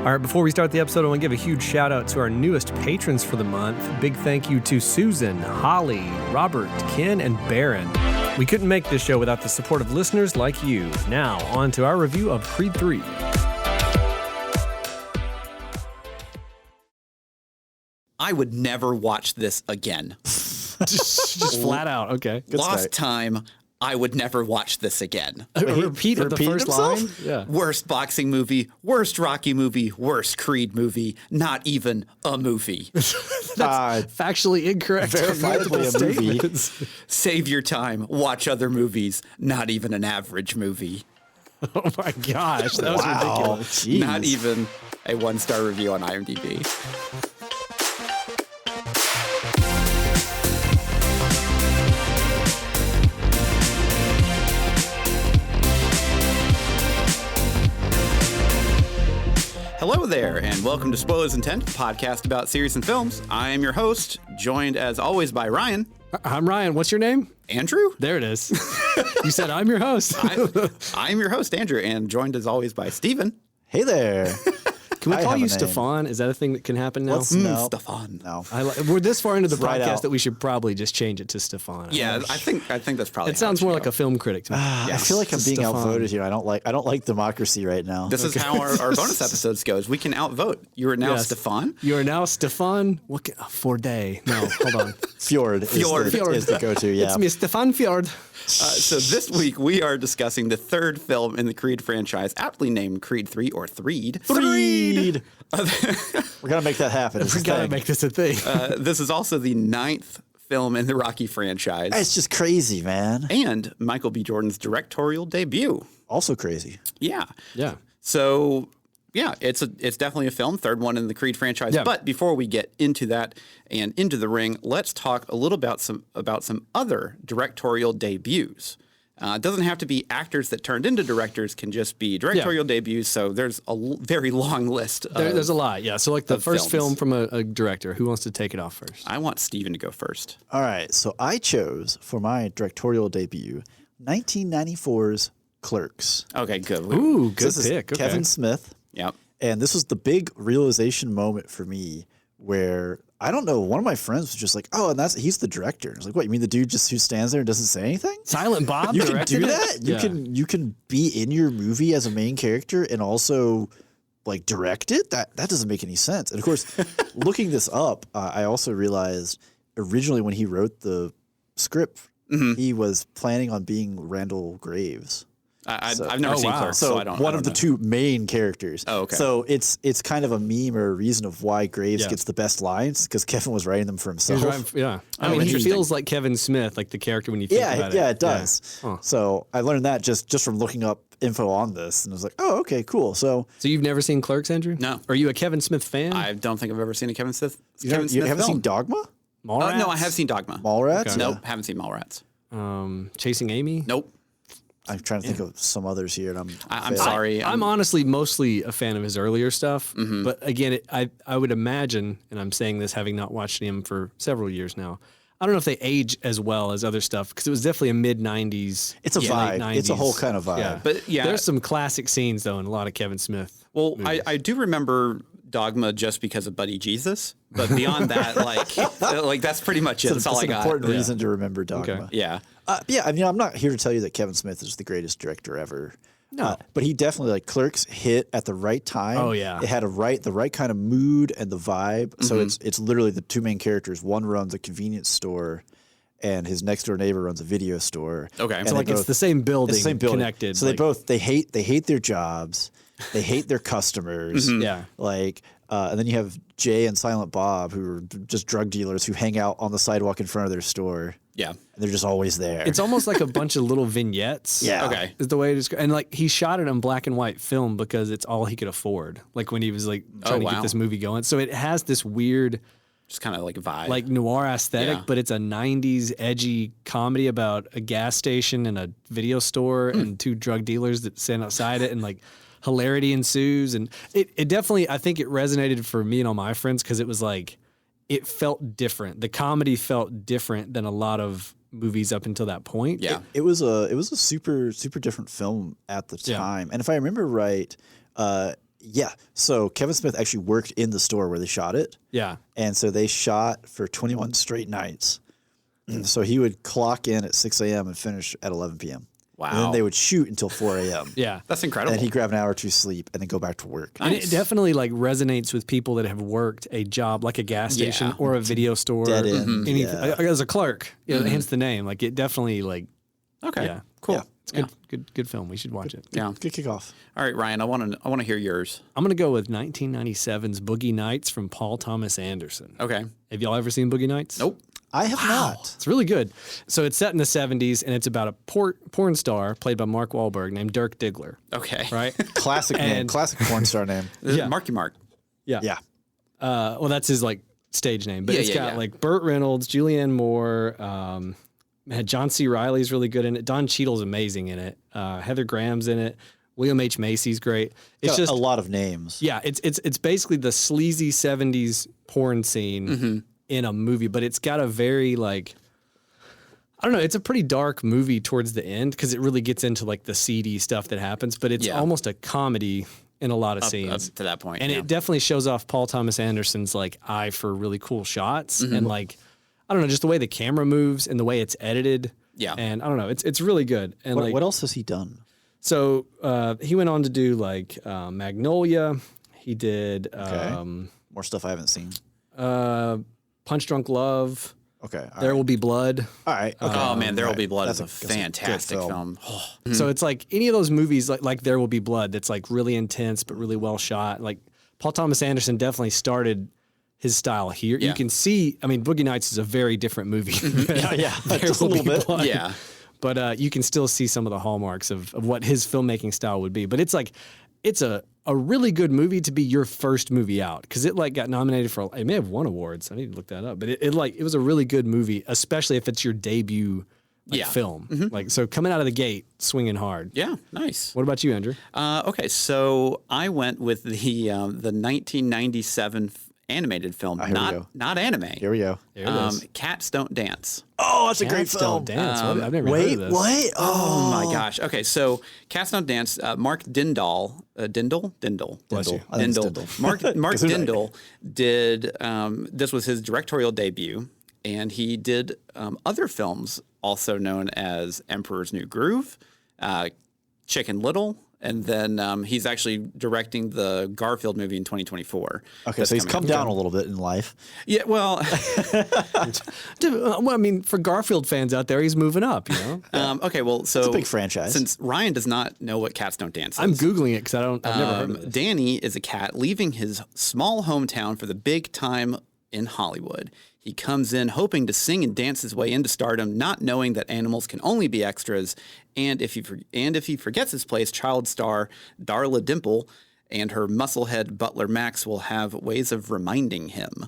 All right, before we start the episode, I want to give a huge shout out to our newest patrons for the month. Big thank you to Susan, Holly, Robert, Ken, and Baron. We couldn't make this show without the support of listeners like you. Now, on to our review of Creed 3. I would never watch this again. Just flat out, okay. Good Lost start. time. I would never watch this again. A repeat of the repeated first himself? line? Yeah. Worst boxing movie, worst Rocky movie, worst Creed movie, not even a movie. Factually incorrect. Verifiably a movie. Statements. Save your time, watch other movies, not even an average movie. Oh my gosh, that was ridiculous. Jeez. Not even a 1-star review on IMDb. Hello there, and welcome to Spoilers Intent, a podcast about series and films. I am your host, joined as always by Ryan. I'm Ryan. What's your name? Andrew? There it is. You said I'm your host. I'm your host, Andrew, and joined as always by Steven. Hey there. Can we I call have you a name. Stefan? Is that a thing that can happen now? No. Stefan. No. We're this far into the Right podcast out. that we should probably just change it to Stefan. Yeah, I think that's probably. It sounds more like a film critic to me. I feel like I'm being Stefan. outvoted here. I don't like democracy right now. This is how our bonus episodes goes. We can outvote. You are now Yes. Stefan. You are now Stefan. What? Forday. No, hold on. Fjord, Fjord. is the go-to. Yeah. It's me, Stefan Fjord. So this week we are discussing the third film in the Creed franchise, aptly named Creed 3 or Threed. Threed. We're gonna make that happen. It's We a gotta thing. make this a thing. This is also the 9th film in the Rocky franchise, It's just crazy, man. and Michael B. Jordan's directorial debut. Also crazy. Yeah. Yeah. So yeah, it's definitely a film, third one in the Creed franchise. Yeah. But before we get into that and into the ring, let's talk a little about some other directorial debuts. It doesn't have to be actors that turned into directors; can just be directorial debuts. So there's a very long list. There's a lot. Yeah. So like the of first films. film from a director. Who wants to take it off first? I want Steven to go first. All right, so I chose for my directorial debut 1994's Clerks. Okay, good. Ooh, good This is pick. Okay. Kevin Smith. Yep. And this was the big realization moment for me where I don't know, one of my friends was just like, "Oh, and he's the director." I was like, "What, you mean the dude who stands there and doesn't say anything?" Silent Bob. You can directed do it? that? You can be in your movie as a main character and also like direct it? That doesn't make any sense. And of course, looking this up, I also realized originally when he wrote the script, he was planning on being Randall Graves. I've never seen wow. Clerks, So so I don't. one I of don't the know. two main characters. Oh, okay. So it's kind of a meme or a reason of why Graves Yeah. gets the best lines because Kevin was writing them for himself. He's right- yeah. I mean, he interesting. feels like Kevin Smith, like the character when you think about it. Yeah, it does. Huh. So I learned that just from looking up info on this, and I was like, oh, okay, cool. So So you've never seen Clerks, Andrew? No. Are you a Kevin Smith fan? I don't think I've ever seen a Kevin Smith. you haven't film. seen Dogma? Mallrats? No, I have seen Dogma. Mallrats? Okay. Nope, haven't seen Mallrats. Chasing Amy? Nope. I'm trying to think of some others here, and I'm I'm failing. sorry. I'm honestly mostly a fan of his earlier stuff, but again, I would imagine, and I'm saying this having not watched him for several years now, I don't know if they age as well as other stuff because it was definitely a mid '90s. It's a vibe. late It's a 90s. whole kind of vibe. Yeah, But, yeah. there's some classic scenes though in a lot of Kevin Smith. Well, I do remember Dogma just because of Buddy Jesus, but beyond that, like that's pretty much it. That's all It's I an got. important reason to remember Dogma. Okay. Yeah. Yeah, I mean, I'm not here to tell you that Kevin Smith is the greatest director ever. No, but he definitely Clerks hit at the right time. Oh, yeah. it had the right kind of mood and the vibe. So it's literally the two main characters. One runs a convenience store, and his next door neighbor runs a video store. Okay. And So, they Like it's both- the same building, it's the same building. connected. So like, they hate their jobs, they hate their customers. Yeah. Like, and then you have Jay and Silent Bob, who are just drug dealers who hang out on the sidewalk in front of their store. Yeah. And they're just always there. It's almost like a bunch of little vignettes. Yeah. Okay. Is the way it is. And like he shot it on black and white film because it's all he could afford. Like when he was like trying to wow. get this movie going. So it has this weird Just kind of like a vibe. like noir aesthetic, Yeah. but it's a 90s edgy comedy about a gas station and a video store and two drug dealers that stand outside it and like hilarity ensues. And it definitely, I think it resonated for me and all my friends because it was like, it felt different. The comedy felt different than a lot of movies up until that point. Yeah. It was a super different film at the time. And if I remember right, Yeah. So Kevin Smith actually worked in the store where they shot it. Yeah. And so they shot for 21 straight nights. So he would clock in at 6 a.m. and finish at 11 p.m. Wow. And then they would shoot until 4 a.m. Yeah. That's incredible. And he'd grab an hour or two sleep and then go back to work. And it definitely like resonates with people that have worked a job like a gas station Yeah. or a video store. Dead end, Anything. yeah. As a clerk, hence the name. Like it definitely like, Okay. yeah. Cool. Yeah. It's good film. We should watch it. Yeah. Good kickoff. All right, Ryan. I want to hear yours. I'm going to go with 1997's Boogie Nights from Paul Thomas Anderson. Okay. Have y'all ever seen Boogie Nights? Nope. I have not. It's really good. So it's set in the 70s, and it's about a porn star played by Mark Wahlberg named Dirk Diggler, Okay. right? Classic name. And- Classic porn star name. This is Yeah. Marky Mark. Yeah. Well, that's his like stage name, but Yeah, it's yeah, got yeah. like Burt Reynolds, Julianne Moore, had John C. Reilly's really good in it. Don Cheadle's amazing in it. Heather Graham's in it. William H. Macy's great. It's Got just a lot of names. yeah, it's basically the sleazy 70s porn scene in a movie, but it's got a very like I don't know, it's a pretty dark movie towards the end because it really gets into like the seedy stuff that happens, but it's Yeah. almost a comedy in a lot of Up scenes. to that point. And yeah. it definitely shows off Paul Thomas Anderson's like eye for really cool shots Mm-hmm. and like I don't know, just the way the camera moves and the way it's edited. Yeah. And I don't know, it's really good. And like What else has he done? so he went on to do like Magnolia. He did More stuff I haven't seen. Punch Drunk Love. Okay. There Will Be Blood. All right. Okay. Oh man, There Will Right. Be Blood is a That's good fantastic film. So it's like any of those movies like There Will Be Blood that's like really intense but really well shot. Like Paul Thomas Anderson definitely started his style here. Yeah. You can see, I mean, Boogie Nights is a very different movie. Yeah. There Just a Will little Be bit. Blood. Yeah. But you can still see some of the hallmarks of what his filmmaking style would be. But it's like, it's a really good movie to be your first movie out because it like got nominated for, it may have won awards. I need to look that up. But it was a really good movie, especially if it's your debut Yeah. film. Like, so coming out of the gate, swinging hard. Yeah, nice. What about you, Andrew? Okay, so I went with the 1997 animated film, we go. not anime. Here we go. There it is. Cats Don't Dance. Oh, that's a great Cats film. Don't Dance. What? I've never heard Wait, of this. what? Oh my gosh. Okay, so Cats Don't Dance. Mark Dindal, Dindal. Bless you. I think it's Dindal. Dindal. Mark 'Cause who knows? Dindal did. This was his directorial debut, and he did other films also known as Emperor's New Groove, Chicken Little, and then he's actually directing the Garfield movie in 2024. Okay, That's so he's coming come out. down a little bit in life. Yeah, well, Well, I mean, for Garfield fans out there, he's moving up, you know? okay, well, so a big franchise. Since Ryan does not know what Cats Don't Dance is, I'm Googling it because I've never heard of this. Danny is a cat leaving his small hometown for the big time in Hollywood. He comes in hoping to sing and dance his way into stardom, not knowing that animals can only be extras. And if he forgets his place, child star Darla Dimple and her musclehead butler Max will have ways of reminding him.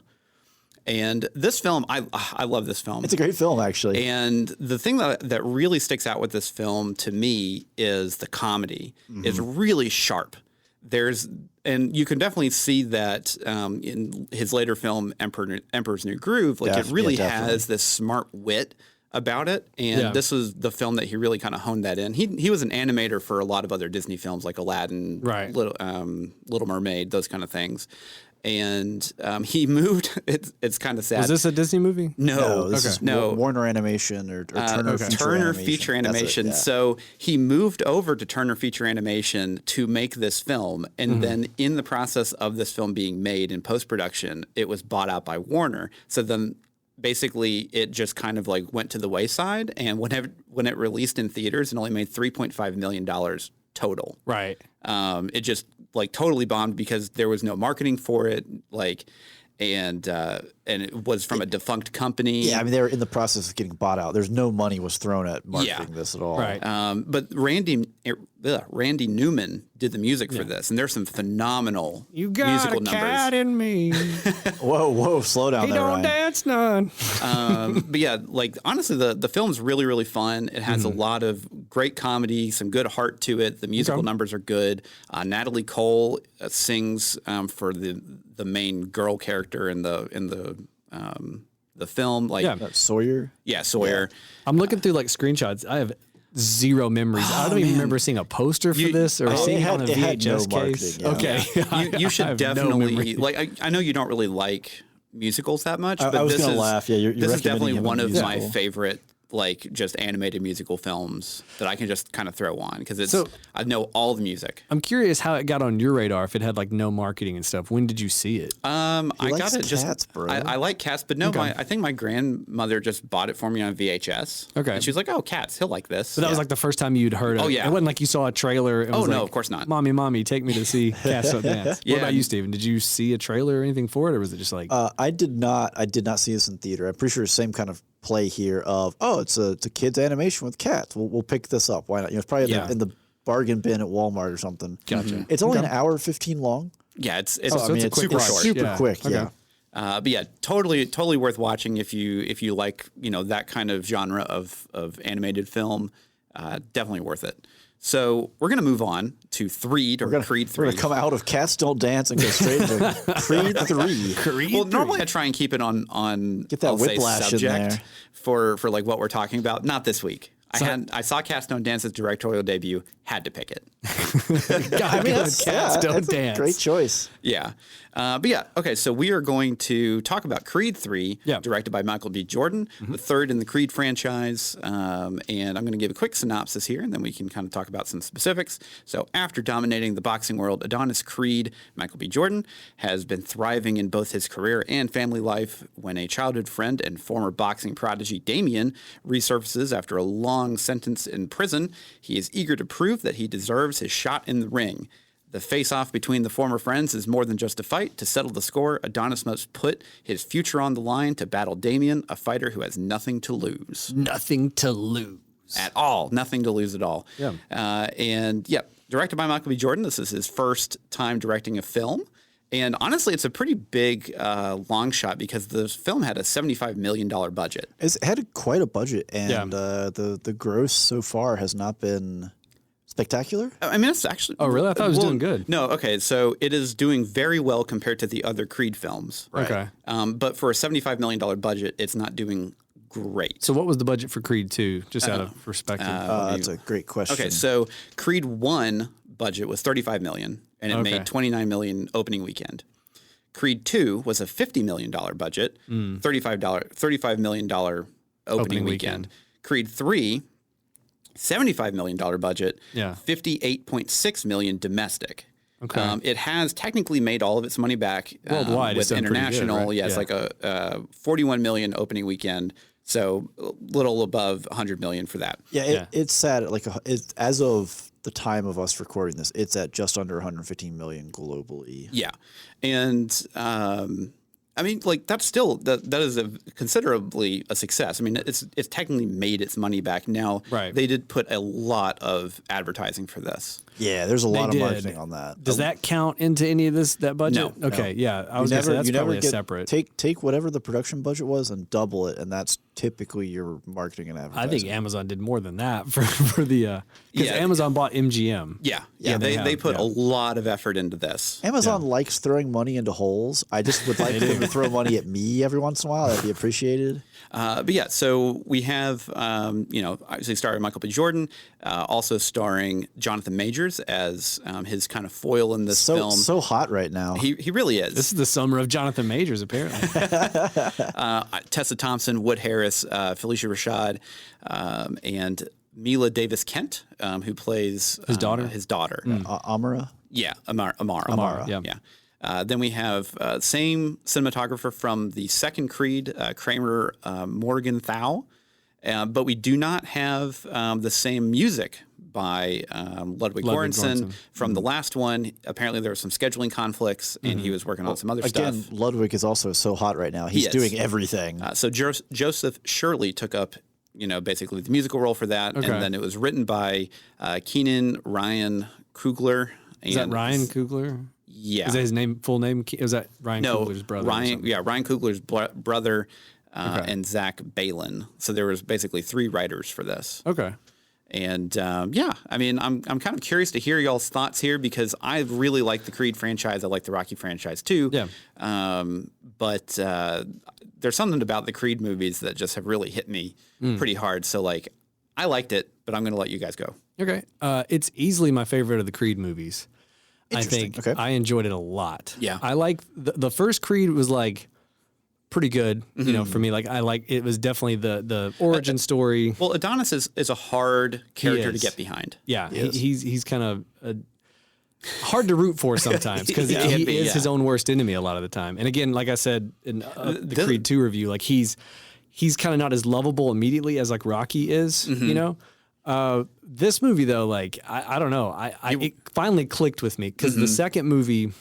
And this film, I love this film. It's a great film, actually. And the thing that really sticks out with this film to me is the comedy. It's really sharp. And you can definitely see that in his later film, Emperor's New Groove. Like it really has this smart wit about it. And this was the film that he really kind of honed that in. He was an animator for a lot of other Disney films like Aladdin, Right. Little Mermaid, those kind of things. And he moved. It's kind of sad. Was this a Disney movie? No, this is Warner Animation or Turner Feature That's it, Animation. yeah. So he moved over to Turner Feature Animation to make this film. And then in the process of this film being made in post-production, it was bought out by Warner. So then basically it just kind of like went to the wayside. And when it released in theaters, it only made $3.5 million total. Right. It just like totally bombed because there was no marketing for it. And it was from a defunct company. Yeah, I mean, they were in the process of getting bought out. There's no money was thrown at marketing this at all. Right. But Randy Newman did the music for this, and there's some phenomenal You got musical a cat numbers. in me. Whoa, slow down He there, don't Ryan. dance none. But yeah, like honestly, the film's really, really fun. It has a lot of great comedy, some good heart to it. The musical numbers are good. Natalie Cole sings for the main girl character in the film. Like Yeah. Sawyer. Sawyer. I'm looking through like screenshots. I have zero memories. I don't even remember seeing a poster for this or seeing it on a it had no VHS case. marketing, yeah. Okay. You I should have no definitely memory. like. I know you don't really like musicals that much, but I was this gonna is laugh. Yeah, you're this is definitely recommending him a one of my musical. favorite like just animated musical films that I can just kind of throw on because it's So- I know all the music. I'm curious how it got on your radar if it had like no marketing and stuff. When did you see it? I likes got it just. cats, bro. I like cats, but no, I think my grandmother just bought it for me on VHS. Okay. and she was like, "Oh, cats, he'll like this." But that was like the first time you'd heard of it. Oh, yeah. It wasn't like you saw a trailer. And Oh, was no, like, of course not. Mommy, take me to see Cats Don't Dance. Yeah. What about you, Steven? Did you see a trailer or anything for it, or was it just like I did not see this in theater. I'm pretty sure it's the same kind of play here of it's a kids animation with cats. We'll pick this up. Why not? It's probably Yeah. in the bargain bin at Walmart or something. Gotcha. It's only an hour 15 long. Yeah, it's so I mean, it's a it's quick super watch. super Yeah. quick. Okay. Yeah. But yeah, totally worth watching if you like that kind of genre of animated film. Definitely worth it. So we're gonna move on to Creed We're gonna 3. come out of Cats Don't Dance and go straight into Creed 3. Well, normally I try and keep it on Get that I'll say whiplash in subject there. for like what we're talking about. Not this week. I saw Cats Don't Dance's directorial debut. Had to pick it. God, Cats Don't that's Dance? a great choice. Yeah. But yeah, okay, so we are going to talk about Creed 3, Yeah. directed by Michael B. Jordan, the third in the Creed franchise. And I'm going to give a quick synopsis here, and then we can kind of talk about some specifics. So after dominating the boxing world, Adonis Creed, Michael B. Jordan, has been thriving in both his career and family life when a childhood friend and former boxing prodigy Damien resurfaces after a long sentence in prison. He is eager to prove that he deserves his shot in the ring. The face-off between the former friends is more than just a fight. To settle the score, Adonis must put his future on the line to battle Damien, a fighter who has nothing to lose. Nothing to lose. At all. Nothing to lose at all. Yeah. And, directed by Michael B. Jordan. This is his first time directing a film. And honestly, it's a pretty big long shot because the film had a $75 million budget. It had quite a budget, and Yeah. the gross so far has not been spectacular. I mean, it's actually... Oh, really? I thought it was doing good. No, okay. So it is doing very well compared to the other Creed films. Okay. But for a $75 million budget, it's not doing great. So what was the budget for Creed 2, just out of perspective? That's a great question. Okay, so Creed 1 budget was $35 million, and it made $29 million opening weekend. Creed 2 was a $50 million budget, $35 million opening weekend. Creed 3, $75 million budget, Yeah. $58.6 million domestic. Okay. It has technically made all of its money back Worldwide, it's with done pretty good, international. right? Yeah, it's Yeah. like a $41 million opening weekend, so a little above $100 million for that. Yeah, it's sad. Like as of the time of us recording this, it's at just under 115 million globally. Yeah, and I mean, like that's still that is considerably a success. I mean, it's technically made its money back now. Right. They did put a lot of advertising for this. Yeah, there's a lot of did. marketing on that. Does that count into any of that budget? No. Okay, yeah. I was going to say that's probably a separate. Take whatever the production budget was and double it, and that's typically your marketing and I advertising. think Amazon did more than that for the because Yeah. Amazon bought MGM. Yeah, they they have, put yeah. a lot of effort into this. Amazon likes throwing money into holes. I just would like them to throw money at me every once in a while. That'd be appreciated. But yeah, so we have, obviously starring Michael B. Jordan, also starring Jonathan Majors as his kind of foil in this film. So hot right now. He really is. This is the summer of Jonathan Majors, apparently. Tessa Thompson, Wood Harris, Felicia Rashad, and Mila Davis Kent, who plays His daughter? His daughter. Amara. Yeah, Amara. yeah. Then we have same cinematographer from the second Creed, Kramer Morgenthau, but we do not have the same music by Ludwig Göransson from the last one. Apparently, there were some scheduling conflicts, and he was working on some other Again, stuff. Ludwig is also so hot right now. He's is. doing everything. So Joseph Shirley took up, basically the musical role for that, Okay. and then it was written by Keenan Ryan Coogler. Is that Ryan Coogler? Yeah. Is that his name? Full name? Is that Ryan Coogler's brother? or Ryan something? Coogler's brother and Zach Balin. So there was basically 3 writers for this. Okay. And I mean, I'm kind of curious to hear y'all's thoughts here because I really like the Creed franchise. I like the Rocky franchise too. Yeah. But there's something about the Creed movies that just have really hit me pretty hard. So like, I liked it, but I'm going to let you guys go. Okay. It's easily my favorite of the Creed movies. I think I enjoyed it a lot. Yeah. I like the first Creed was like pretty good, for me. Like it was definitely the origin story. Well, Adonis is a hard character to get behind. Yeah. He's kind of hard to root for sometimes because he is his own worst enemy a lot of the time. And again, like I said in the Creed 2 review, like he's kind of not as lovable immediately as like Rocky is, this movie though, like, I don't know. It finally clicked with me because the second movie,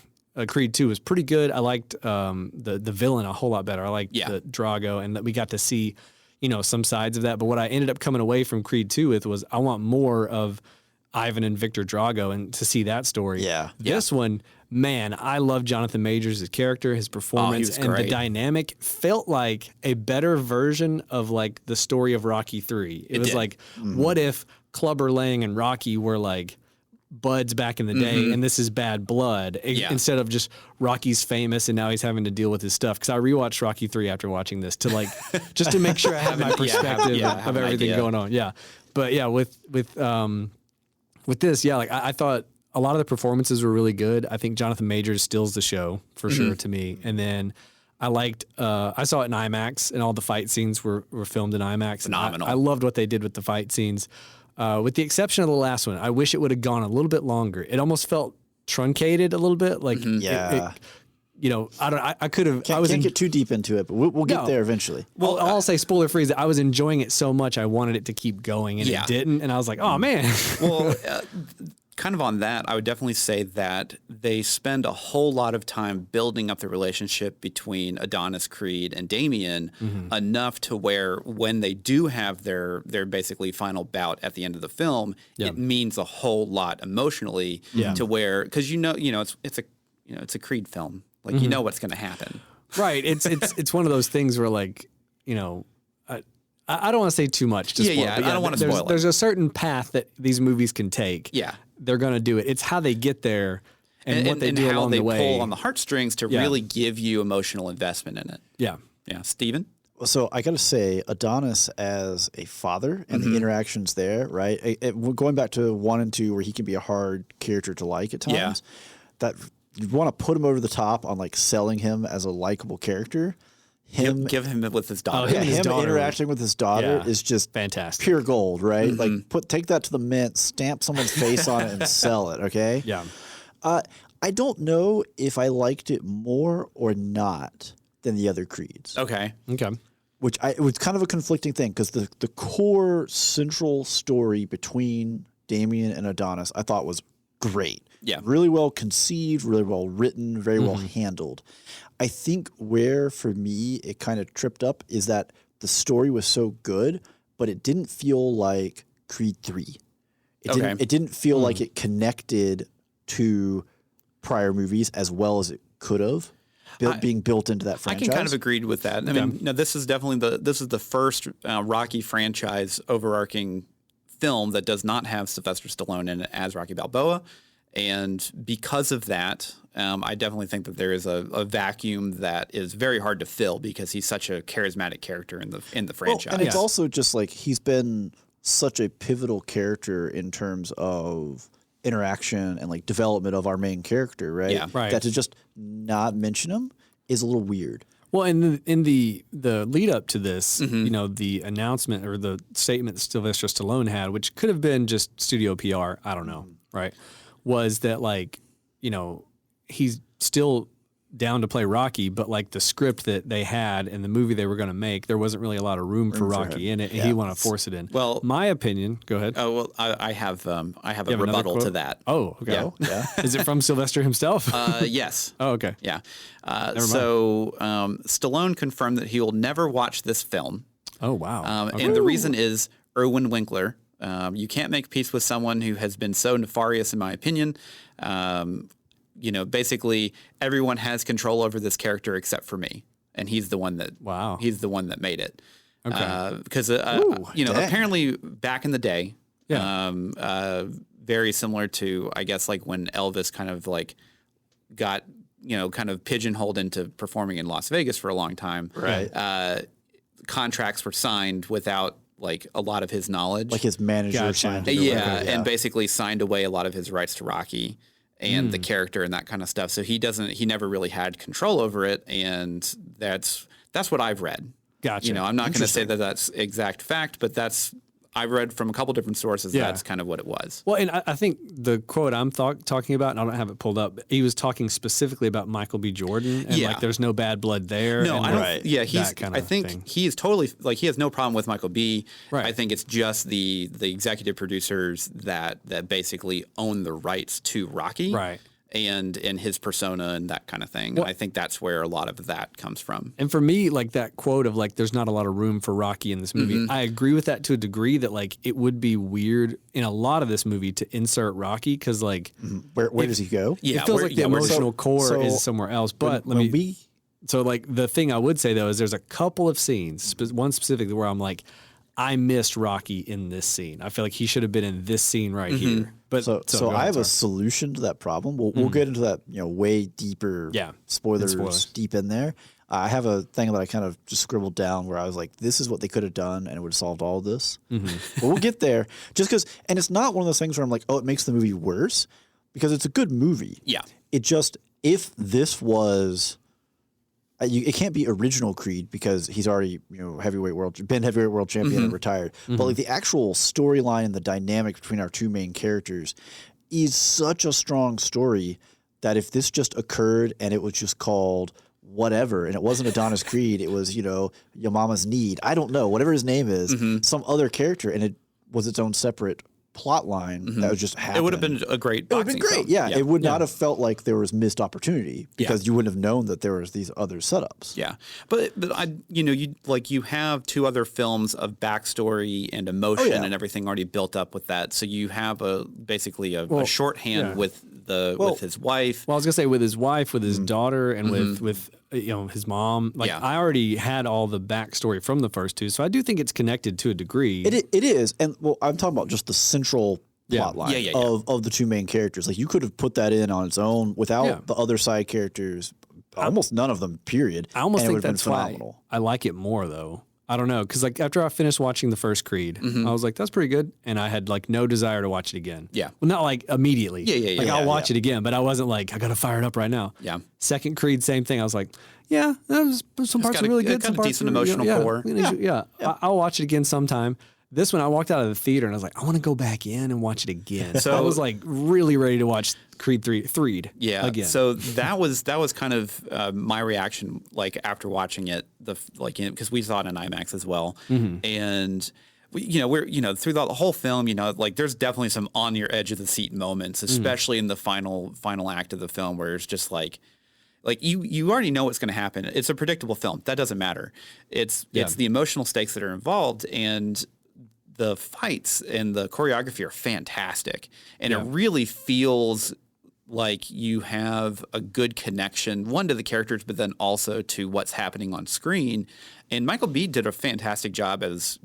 Creed 2, was pretty good. I liked the villain a whole lot better. I liked the Drago, and that we got to see, some sides of that. But what I ended up coming away from Creed 2 with was I want more of Ivan and Victor Drago and to see that story. Yeah. This one, man, I love Jonathan Majors' character, his performance, and the dynamic felt like a better version of like the story of Rocky 3. It was like, what if Clubber Lang and Rocky were like buds back in the day, and this is Bad Blood instead of just Rocky's famous and now he's having to deal with his stuff. Because I rewatched Rocky 3 after watching this to like just to make sure I have my perspective of everything going on. Yeah, but yeah, with this, like I thought a lot of the performances were really good. I think Jonathan Majors steals the show for sure to me. And then I liked, I saw it in IMAX, and all the fight scenes were filmed in IMAX. Phenomenal. I loved what they did with the fight scenes. With the exception of the last one, I wish it would have gone a little bit longer. It almost felt truncated a little bit. Like, I could have. Can't get too deep into it, but we'll get there eventually. Well, I'll say spoiler free that I was enjoying it so much I wanted it to keep going, and it didn't. And I was like, oh man. Well, kind of on that, I would definitely say that they spend a whole lot of time building up the relationship between Adonis Creed and Damien enough to where when they do have their basically final bout at the end of the film, it means a whole lot emotionally to where, because it's a Creed film. Like, you know what's going to happen. Right. It's one of those things where, like, I don't want to say too much to spoil. I don't want to spoil it. There's a certain path that these movies can take. Yeah. They're going to do it. It's how they get there and what they do along the way. And how they pull on the heartstrings to really give you emotional investment in it. Yeah. Yeah. Steven? So I got to say, Adonis as a father and the interactions there, right? Going back to 1 and 2, where he can be a hard character to like at times, that you want to put him over the top on like selling him as a likable character. Give him with his daughter. Him interacting with his daughter is just fantastic, pure gold, right? Like take that to the mint, stamp someone's face on it, and sell it. Okay. Yeah. I don't know if I liked it more or not than the other Creeds. Okay. Which it was kind of a conflicting thing because the core central story between Damien and Adonis I thought was great. Yeah. Really well conceived, really well written, very well handled. I think where for me it kind of tripped up is that the story was so good, but it didn't feel like Creed 3. It didn't feel like it connected to prior movies as well as it could have. Being built into that franchise. I can kind of agree with that. I mean, this is definitely the first Rocky franchise overarching film that does not have Sylvester Stallone in it as Rocky Balboa. And because of that, I definitely think that there is a vacuum that is very hard to fill because he's such a charismatic character in the franchise. Well, and it's also just like he's been such a pivotal character in terms of interaction and like development of our main character, right? Yeah, right. That to just not mention him is a little weird. Well, in the lead up to this, the announcement or the statement that Sylvester Stallone had, which could have been just studio PR, I don't know, right? Was that like, he's still down to play Rocky, but like the script that they had and the movie they were going to make, there wasn't really a lot of room for Rocky in it, and he wanted to force it in. Well, my opinion, go ahead. Oh, well, I have a rebuttal to that. Oh, okay. Yeah. Is it from Sylvester himself? Yes. Oh, okay. Yeah. Stallone confirmed that he will never watch this film. Oh, wow. Okay. And the reason is Irwin Winkler. You can't make peace with someone who has been so nefarious, in my opinion. Basically everyone has control over this character except for me, and he's the one that he's the one that made it. Okay. Because apparently back in the day, very similar to I guess like when Elvis kind of like got kind of pigeonholed into performing in Las Vegas for a long time. Right. Contracts were signed without like a lot of his knowledge. Like his manager Gotcha. signed it Yeah, away. and basically signed away a lot of his rights to Rocky and the character and that kind of stuff. So he never really had control over it, and that's what I've read. Gotcha. You know, I'm not going to say that that's exact fact, but I read from a couple different sources. Yeah. That's kind of what it was. Well, and I think the quote I'm talking about, and I don't have it pulled up, but he was talking specifically about Michael B. Jordan, and like there's no bad blood there. No, and I don't. Right. Yeah, I thing. think he's totally like he has no problem with Michael B. Right. I think it's just the executive producers that basically own the rights to Rocky. Right. And his persona and that kind of thing. Well, I think that's where a lot of that comes from. And for me, like that quote of like, there's not a lot of room for Rocky in this movie. I agree with that to a degree that like it would be weird in a lot of this movie to insert Rocky because like Where does he go? Yeah, it feels like the emotional so- core so is somewhere else. But when we so like the thing I would say though is there's a couple of scenes, one specifically where I'm like, I missed Rocky in this scene. I feel like he should have been in this scene right here. But So go I ahead, have a sorry. solution to that problem. We'll get into that, way deeper. Yeah, spoilers deep in there. I have a thing that I kind of just scribbled down where I was like, this is what they could have done, and it would have solved all of this. But we'll get there. Just because, and it's not one of those things where I'm like, oh, it makes the movie worse, because it's a good movie. Yeah. It just, if this was. It can't be original Creed because he's already heavyweight world champion and retired. But like the actual storyline and the dynamic between our two main characters is such a strong story that if this just occurred and it was just called whatever and it wasn't Adonis Creed, it was your mama's need. I don't know, whatever his name is, some other character, and it was its own separate plot line that was just happening. It would have been a great boxing It would have been great. film. Yeah, it would not have felt like there was missed opportunity because you wouldn't have known that there was these other setups. Yeah, but you have two other films of backstory and emotion and everything already built up with that. So you have basically a shorthand with his wife. Well, I was gonna say with his wife, with his daughter, and with his mom. Like I already had all the backstory from the first two, so I do think it's connected to a degree. It is, and I'm talking about just the central plot line of the two main characters. Like you could have put that in on its own without the other side characters. Almost none of them. Period. I almost and think it would have that's been why phenomenal. I like it more though. I don't know, because like after I finished watching the first Creed, I was like, that's pretty good, and I had like no desire to watch it again. Yeah. Well, not like immediately. Yeah. Like I'll watch it again, but I wasn't like I gotta fire it up right now. Yeah. Second Creed, same thing. I was like, yeah, some parts got are really a good. Some parts decent are emotional core. I'll watch it again sometime. This one, I walked out of the theater and I was like, I want to go back in and watch it again. So I was like really ready to watch Creed 3 again. So that was kind of my reaction, like after watching it, because we saw it in IMAX as well, and we're through the whole film, like there's definitely some on your edge of the seat moments, especially in the final act of the film, where it's just like you already know what's going to happen. It's a predictable film. That doesn't matter. It's the emotional stakes that are involved, and the fights and the choreography are fantastic. And it really feels like you have a good connection, one, to the characters, but then also to what's happening on screen. And Michael B. did a fantastic job as,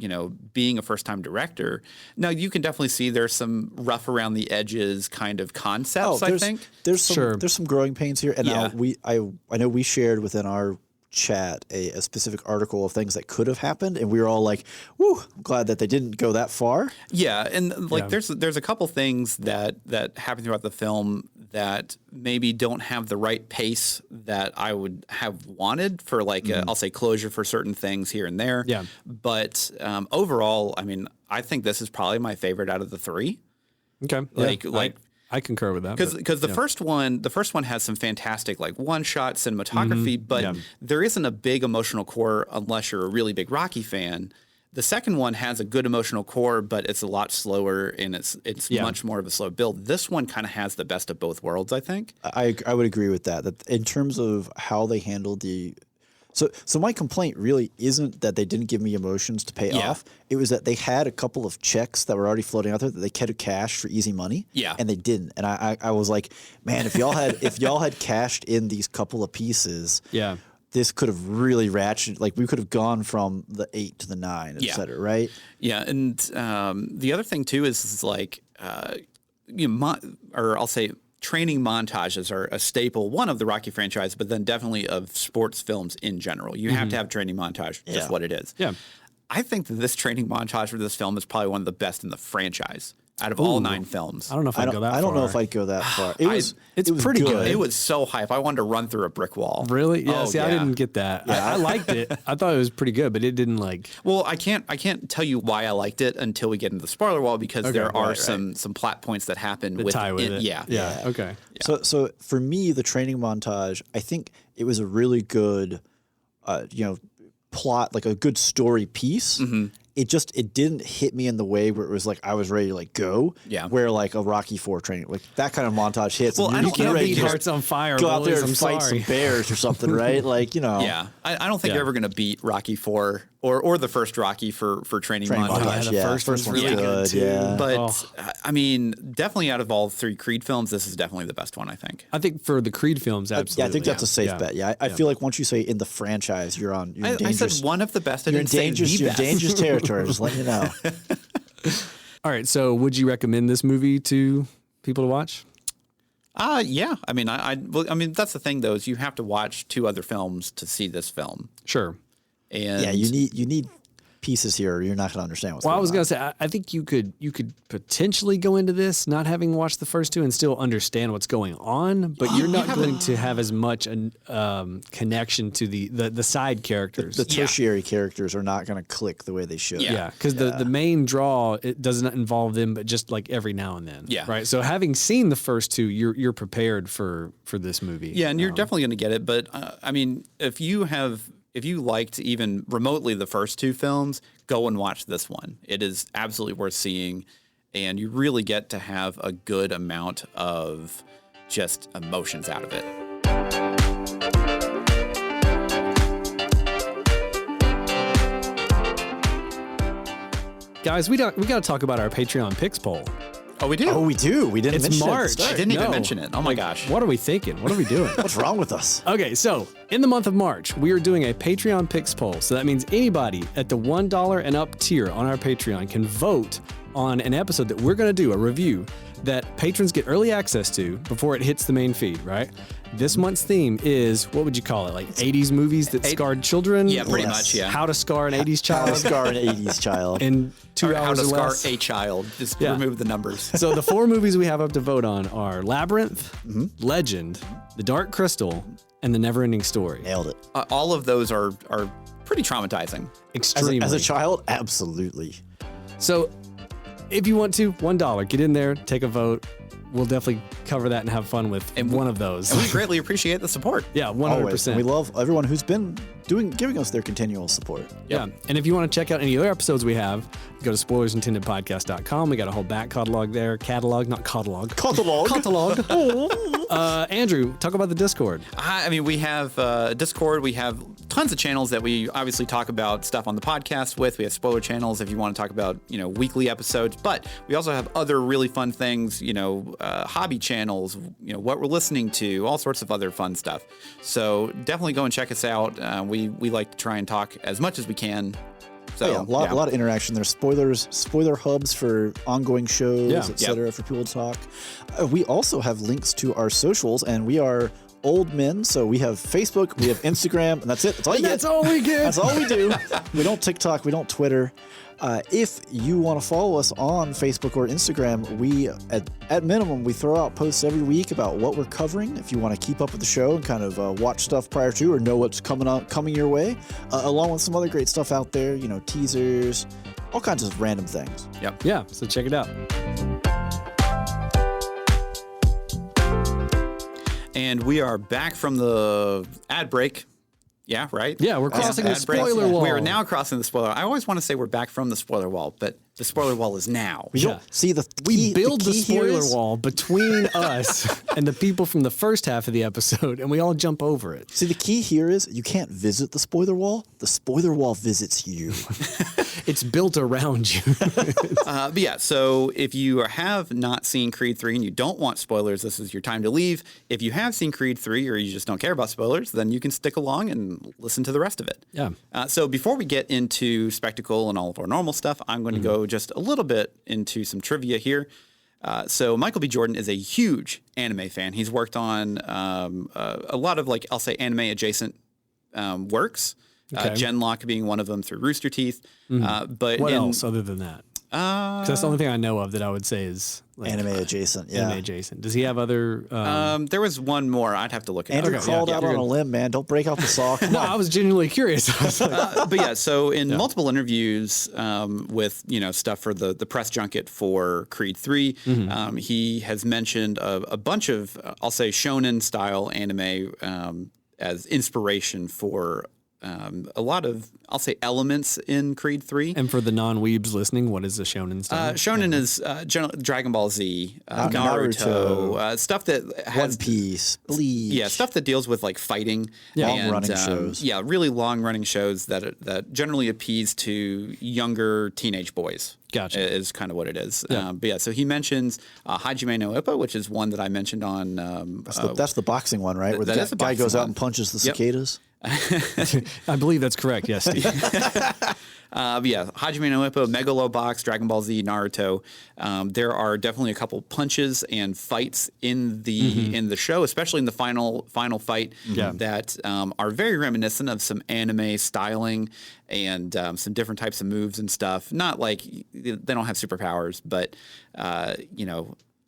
being a first-time director. Now, you can definitely see there's some rough around the edges kind of concepts, I think. There's some growing pains here. And now I know we shared within our chat a specific article of things that could have happened, and we were all like, woo, I'm glad that they didn't go that far. Yeah, and there's a couple things that happen throughout the film that maybe don't have the right pace that I would have wanted for I'll say closure for certain things here and there. Yeah. But overall, I mean, I think this is probably my favorite out of the three. Okay. I concur with that. Because the first one has some fantastic one shot cinematography, but there isn't a big emotional core unless you're a really big Rocky fan. The second one has a good emotional core, but it's a lot slower and it's much more of a slow build. This one kind of has the best of both worlds, I think. I would agree with that. That in terms of how they handled the. So my complaint really isn't that they didn't give me emotions to pay off. It was that they had a couple of checks that were already floating out there that they could have cashed for easy money. Yeah. And they didn't. And I was like, man, if y'all had cashed in these couple of pieces, this could have really ratcheted. Like we could have gone from the 8 to the 9, et cetera, right? Yeah, and the other thing too is I'll say training montages are a staple, one of the Rocky franchise, but then definitely of sports films in general. You have to have training montage, just what it is. Yeah. I think that this training montage for this film is probably one of the best in the franchise out of all 9 films. I don't know if I'd go that far. I don't know if I'd go that far. It was pretty good. It was so hype. I wanted to run through a brick wall. Really? Yeah. Oh, See, I didn't get that. I liked it. I thought it was pretty good, but it didn't like. Well, I can't tell you why I liked it until we get into the spoiler wall because there are some plot points that happen with tie with it. Yeah. Okay. So for me, the training montage, I think it was a really good, plot, like a good story piece. It didn't hit me in the way where it was like I was ready to like go. Yeah. Where like a Rocky IV training, like that kind of montage hits. Well, and I you're don't Can't ready beat to just Hearts on Fire. go out there boys, and I'm fight sorry. some bears or something, right? Like Yeah. I don't think you're ever going to beat Rocky IV or the first Rocky for training montage. the first one's one's really good, too. Yeah. But I mean, definitely out of all 3 Creed films, this is definitely the best one, I think. I think for the Creed films, absolutely. Yeah, I think that's a safe bet. Yeah, I feel like once you say in the franchise, you're in I dangerous. said one of the best. I You're in didn't say dangerous. the You're in best. dangerous territory. Just letting you know. All right. So, would you recommend this movie to people to watch? Yeah. I mean, I mean, that's the thing though, is you have to watch 2 other films to see this film. Sure. And Yeah, you need pieces here, or you're not going to understand what's Well, I going was on. gonna say, I think you could potentially go into this not having watched the first 2 and still understand what's going on, but you're not going to have as much connection to the side characters. The tertiary characters are not going to click the way they should. Yeah, because the main draw, it does not involve them, but just like every now and then. Yeah. Right. So having seen the first 2, you're prepared for this movie. Yeah, and you're definitely going to get it. But I mean, if you liked even remotely the first 2 films, go and watch this one. It is absolutely worth seeing, and you really get to have a good amount of just emotions out of it. Guys, we got to talk about our Patreon picks poll. Oh, we do? Oh, we do. We didn't It's mention March. it at the I start. didn't even No. mention it. Oh my gosh. What are we thinking? What are we doing? What's wrong with us? Okay, so in the month of March, we are doing a Patreon picks poll. So that means anybody at the $1 and up tier on our Patreon can vote on an episode that we're going to do, a review that patrons get early access to before it hits the main feed, right? This month's theme is, what would you call it? Like 80s movies that scarred children? Yeah, pretty Yes. much, yeah. How to scar an 80s How to child scar an 80s child. in 2 Or how hours to or scar less. a child. Just Yeah. remove the numbers. So the 4 movies we have up to vote on are Labyrinth, Legend, The Dark Crystal, and The Neverending Story. Nailed it. All of those are pretty traumatizing. Extremely. As a child, absolutely. So if you want to, $1, get in there, take a vote. We'll definitely cover that and have fun with one of those. And we greatly appreciate the support. Yeah, Always. 100%. And we love everyone who's been giving us their continual support. Yeah. And if you want to check out any other episodes we have, go to spoilersintendedpodcast.com. We got a whole back catalog there. Not catalog. Andrew, talk about the Discord. I mean, we have Discord. We have tons of channels that we obviously talk about stuff on the podcast with. We have spoiler channels if you want to talk about, weekly episodes. But we also have other really fun things, hobby channels, what we're listening to, all sorts of other fun stuff. So definitely go and check us out. We like to try and talk as much as we can. So, A lot of interaction. There's spoiler hubs for ongoing shows, Yeah. etc. for people to talk. We also have links to our socials, and we are old men, so we have Facebook, we have Instagram, and that's it. That's all you get. That's all we get. That's all we do. We don't TikTok, we don't Twitter. If you want to follow us on Facebook or Instagram, we at minimum we throw out posts every week about what we're covering. If you want to keep up with the show and kind of watch stuff prior to or know what's coming your way, along with some other great stuff out there, teasers, all kinds of random things. Yep. Yeah, so check it out. And we are back from the ad break. Yeah, right? Yeah, we're crossing the Ad break. spoiler wall. We are now crossing the spoiler. I always want to say we're back from the spoiler wall, but the spoiler wall is now. We don't see We build the key here spoiler is- wall between us and the people from the first half of the episode, and we all jump over it. See, the key here is you can't visit the spoiler wall. The spoiler wall visits you. It's built around you. But yeah, so if you have not seen Creed 3 and you don't want spoilers, this is your time to leave. If you have seen Creed 3 or you just don't care about spoilers, then you can stick along and listen to the rest of it. Yeah. So before we get into spectacle and all of our normal stuff, I'm going to go just a little bit into some trivia here. So Michael B. Jordan is a huge anime fan. He's worked on a lot of, I'll say anime adjacent works. Okay. Genlock being one of them through Rooster Teeth. But What else other than that? 'Cause that's the only thing I know of that I would say is like, Anime adjacent. Yeah. anime adjacent. Does he have other? There was one more. I'd have to look it up. Andrew crawled out on a limb, man. Don't break out the saw. Come No, on. I was genuinely curious. I was like, But yeah, so in multiple interviews with stuff for the press junket for Creed 3, he has mentioned a bunch of I'll say shonen style anime as inspiration for a lot of I'll say elements in Creed 3. and for the non-weebs listening, what is a shonen style? Shonen is Dragon Ball Z, Naruto, stuff that has One Piece, Bleach. Yeah, stuff that deals with like fighting, Long-running shows. Yeah, really long-running shows that generally appease to younger teenage boys. Gotcha. Is kind of what it is. But yeah, so he mentions Hajime no Ippo, which is one that I mentioned on. That's the boxing one, right? Where the that is the guy boxing goes out one. and punches the Yep. cicadas. I believe that's correct. Yes, Steve. But yeah, Hajime no Ippo, Megalobox, Dragon Ball Z, Naruto. There are definitely a couple punches and fights in the show, especially in the final fight, that are very reminiscent of some anime styling and some different types of moves and stuff. Not like they don't have superpowers, but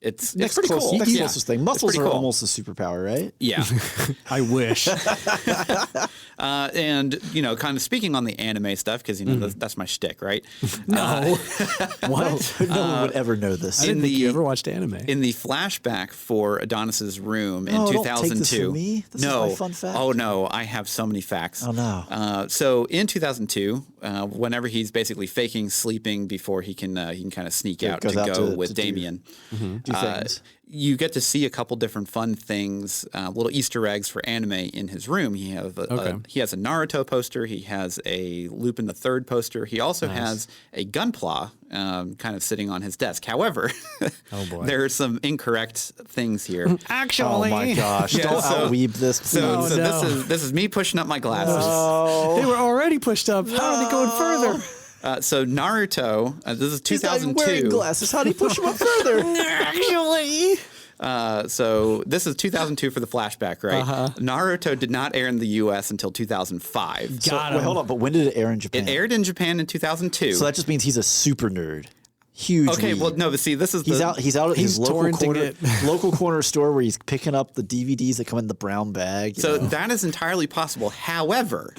it's pretty cool. Next Yeah. closest thing. Muscles pretty are cool. almost a superpower, right? Yeah. I wish. And kind of speaking on the anime stuff, because that's my shtick, right? No. What? No one would ever know this. I didn't think you ever watched anime. In the flashback for Adonis's room in No, 2002. don't take this from me. This is my fun fact. Oh no, I have so many facts. Oh, no. So in 2002, whenever he's basically faking sleeping before he can kind of sneak out to goes out go to with do- Damien. Do things. You get to see a couple different fun things, little Easter eggs for anime in his room. He has a Naruto poster. He has a Lupin the Third poster. He also has a Gunpla kind of sitting on his desk. However, Oh, boy. there are some incorrect things here. Actually, Oh my gosh! Yeah, Don't so- out-weeb this, please. So, Oh, so no. this is me pushing up my glasses. they were already pushed up. How are they going further? So Naruto, this is He's not even 2002. wearing glasses. How do you push him up further? Actually, So this is 2002 for the flashback, right? Uh-huh. Naruto did not air in the U.S. until 2005. got Wait, him. hold on. But when did it air in Japan? It aired in Japan in 2002. So that just means he's a super nerd. Huge. Okay, weeb. well, no, but see, this is He's out. He's out at his He's local torrenting corner, it. local corner store where he's picking up the DVDs that come in the brown bag. you So know. that is entirely possible. However,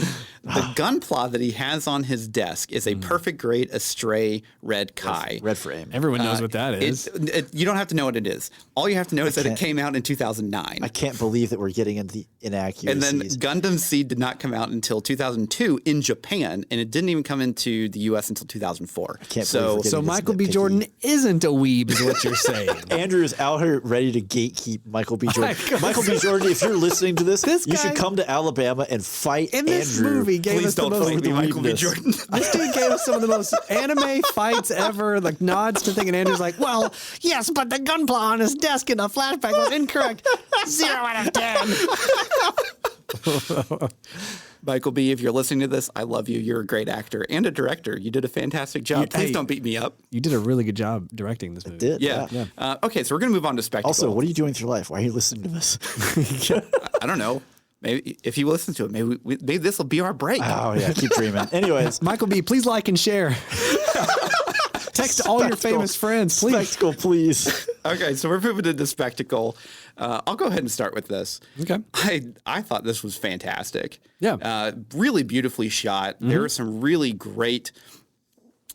the Gunpla that he has on his desk is a perfect grade Astray Red Kai. red frame. Everyone knows what that is. You don't have to know what it is. All you have to know is that it can't- came out in 2009. I can't believe that we're getting into the And inaccuracies. then Gundam Seed did not come out until 2002 in Japan, and it didn't even come into the U.S. until 2004. can't so believe we're So getting this Michael B. nitpicky. Jordan isn't a weeb, is what you're saying. Andrew is out here ready to gatekeep Michael B. Jordan. God. Michael B. Jordan, if you're listening to this, This you guy- should come to Alabama and fight In this Andrew. movie, gave please us the don't most. fight me, Michael B. weebness. Jordan. This dude gave us some of the most anime fights ever, like nods to thinking. Andrew's like, well, yes, but the gunpla on his desk in the flashback was incorrect. 0 out of 10. Michael B., if you're listening to this, I love you. You're a great actor and a director. You did a fantastic job. Please hey, don't beat me up. You did a really good job directing this movie. Did, Yeah. Okay, so we're going to move on to spectacle. Also, what are you doing with your life? Why are you listening to this? I don't know. Maybe if he listens to it, maybe this will be our break. Oh, yeah, keep dreaming. Anyways, Michael B., please like and share. Text all your Spectacle. famous friends, please. Spectacle, please. Okay, so we're moving into spectacle. I'll go ahead and start with this. Okay. I thought this was fantastic. Yeah. Really beautifully shot. There were some really great.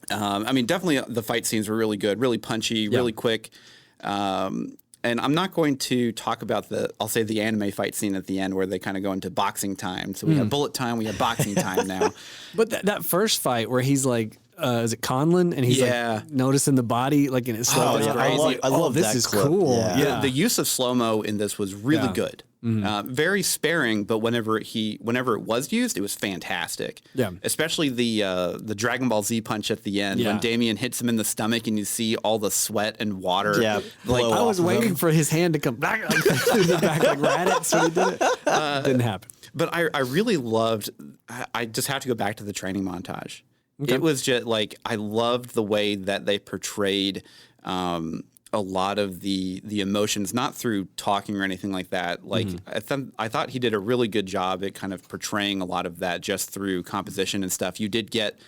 I mean, definitely the fight scenes were really good, really punchy, really quick. And I'm not going to talk about I'll say the anime fight scene at the end where they kind of go into boxing time. So we have bullet time, we have boxing time now. But that first fight where he's like, is it Conlon? And he's like noticing the body, like in his slow. Oh, yeah. crazy. I love this that is clip. cool. Yeah. Yeah. The use of slow-mo in this was really good. Very sparing, but whenever it was used, it was fantastic. Yeah. Especially the Dragon Ball Z punch at the end when Yeah. Damien hits him in the stomach and you see all the sweat and water. Yeah, Like blow I was off of waiting him. for his hand to come back like through the back like Raditz when he did it. Didn't happen. But I really loved. I just have to go back to the training montage. It was just like I loved the way that they portrayed. a lot of the emotions, not through talking or anything like that. Like I thought he did a really good job at kind of portraying a lot of that just through composition and stuff. You did get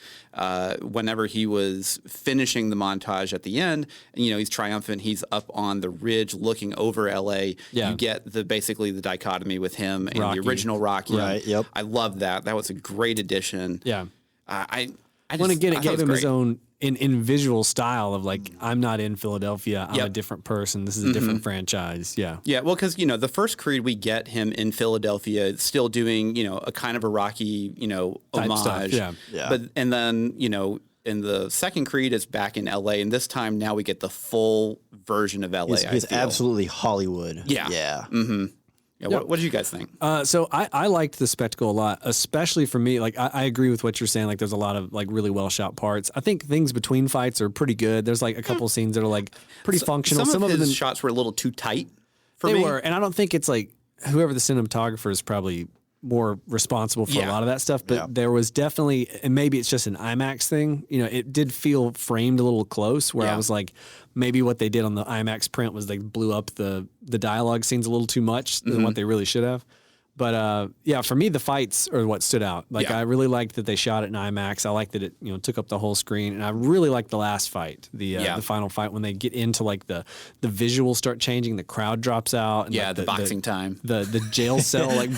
whenever he was finishing the montage at the end, and he's triumphant. He's up on the ridge looking over L.A. Yeah. You get basically the dichotomy with him and Rocky. the original Rocky. Right, yep. I love that. That was a great addition. Yeah. I Well, just, again, I it thought gave was him his great. own in visual style of like, I'm not in Philadelphia. I'm Yep. a different person. This is a different franchise. Yeah. Yeah, well, because the first Creed, we get him in Philadelphia, still doing a kind of a Rocky Type homage. stuff, yeah. Yeah. But and then in the second Creed, it's back in L.A. and this time now we get the full version of L.A. He's I feel. absolutely Hollywood. Yeah. Yeah. Yeah, what did you guys think? So I liked the spectacle a lot, especially for me. Like I agree with what you're saying. Like there's a lot of like really well shot parts. I think things between fights are pretty good. There's like a couple scenes that are like pretty functional. Some of his them shots were a little too tight for they me. were, and I don't think it's like whoever the cinematographer is probably more responsible for a Yeah. lot of that stuff. But Yeah. there was definitely, and maybe it's just an IMAX thing. It did feel framed a little close. Where I Yeah. was like, maybe what they did on the IMAX print was they blew up the dialogue scenes a little too much than what they really should have. But yeah, for me, the fights are what stood out. Like Yeah. I really liked that they shot it in IMAX. I liked that it took up the whole screen, and I really liked the last fight, the final fight when they get into like the visuals start changing, the crowd drops out, and Yeah, like, the boxing time. the jail cell like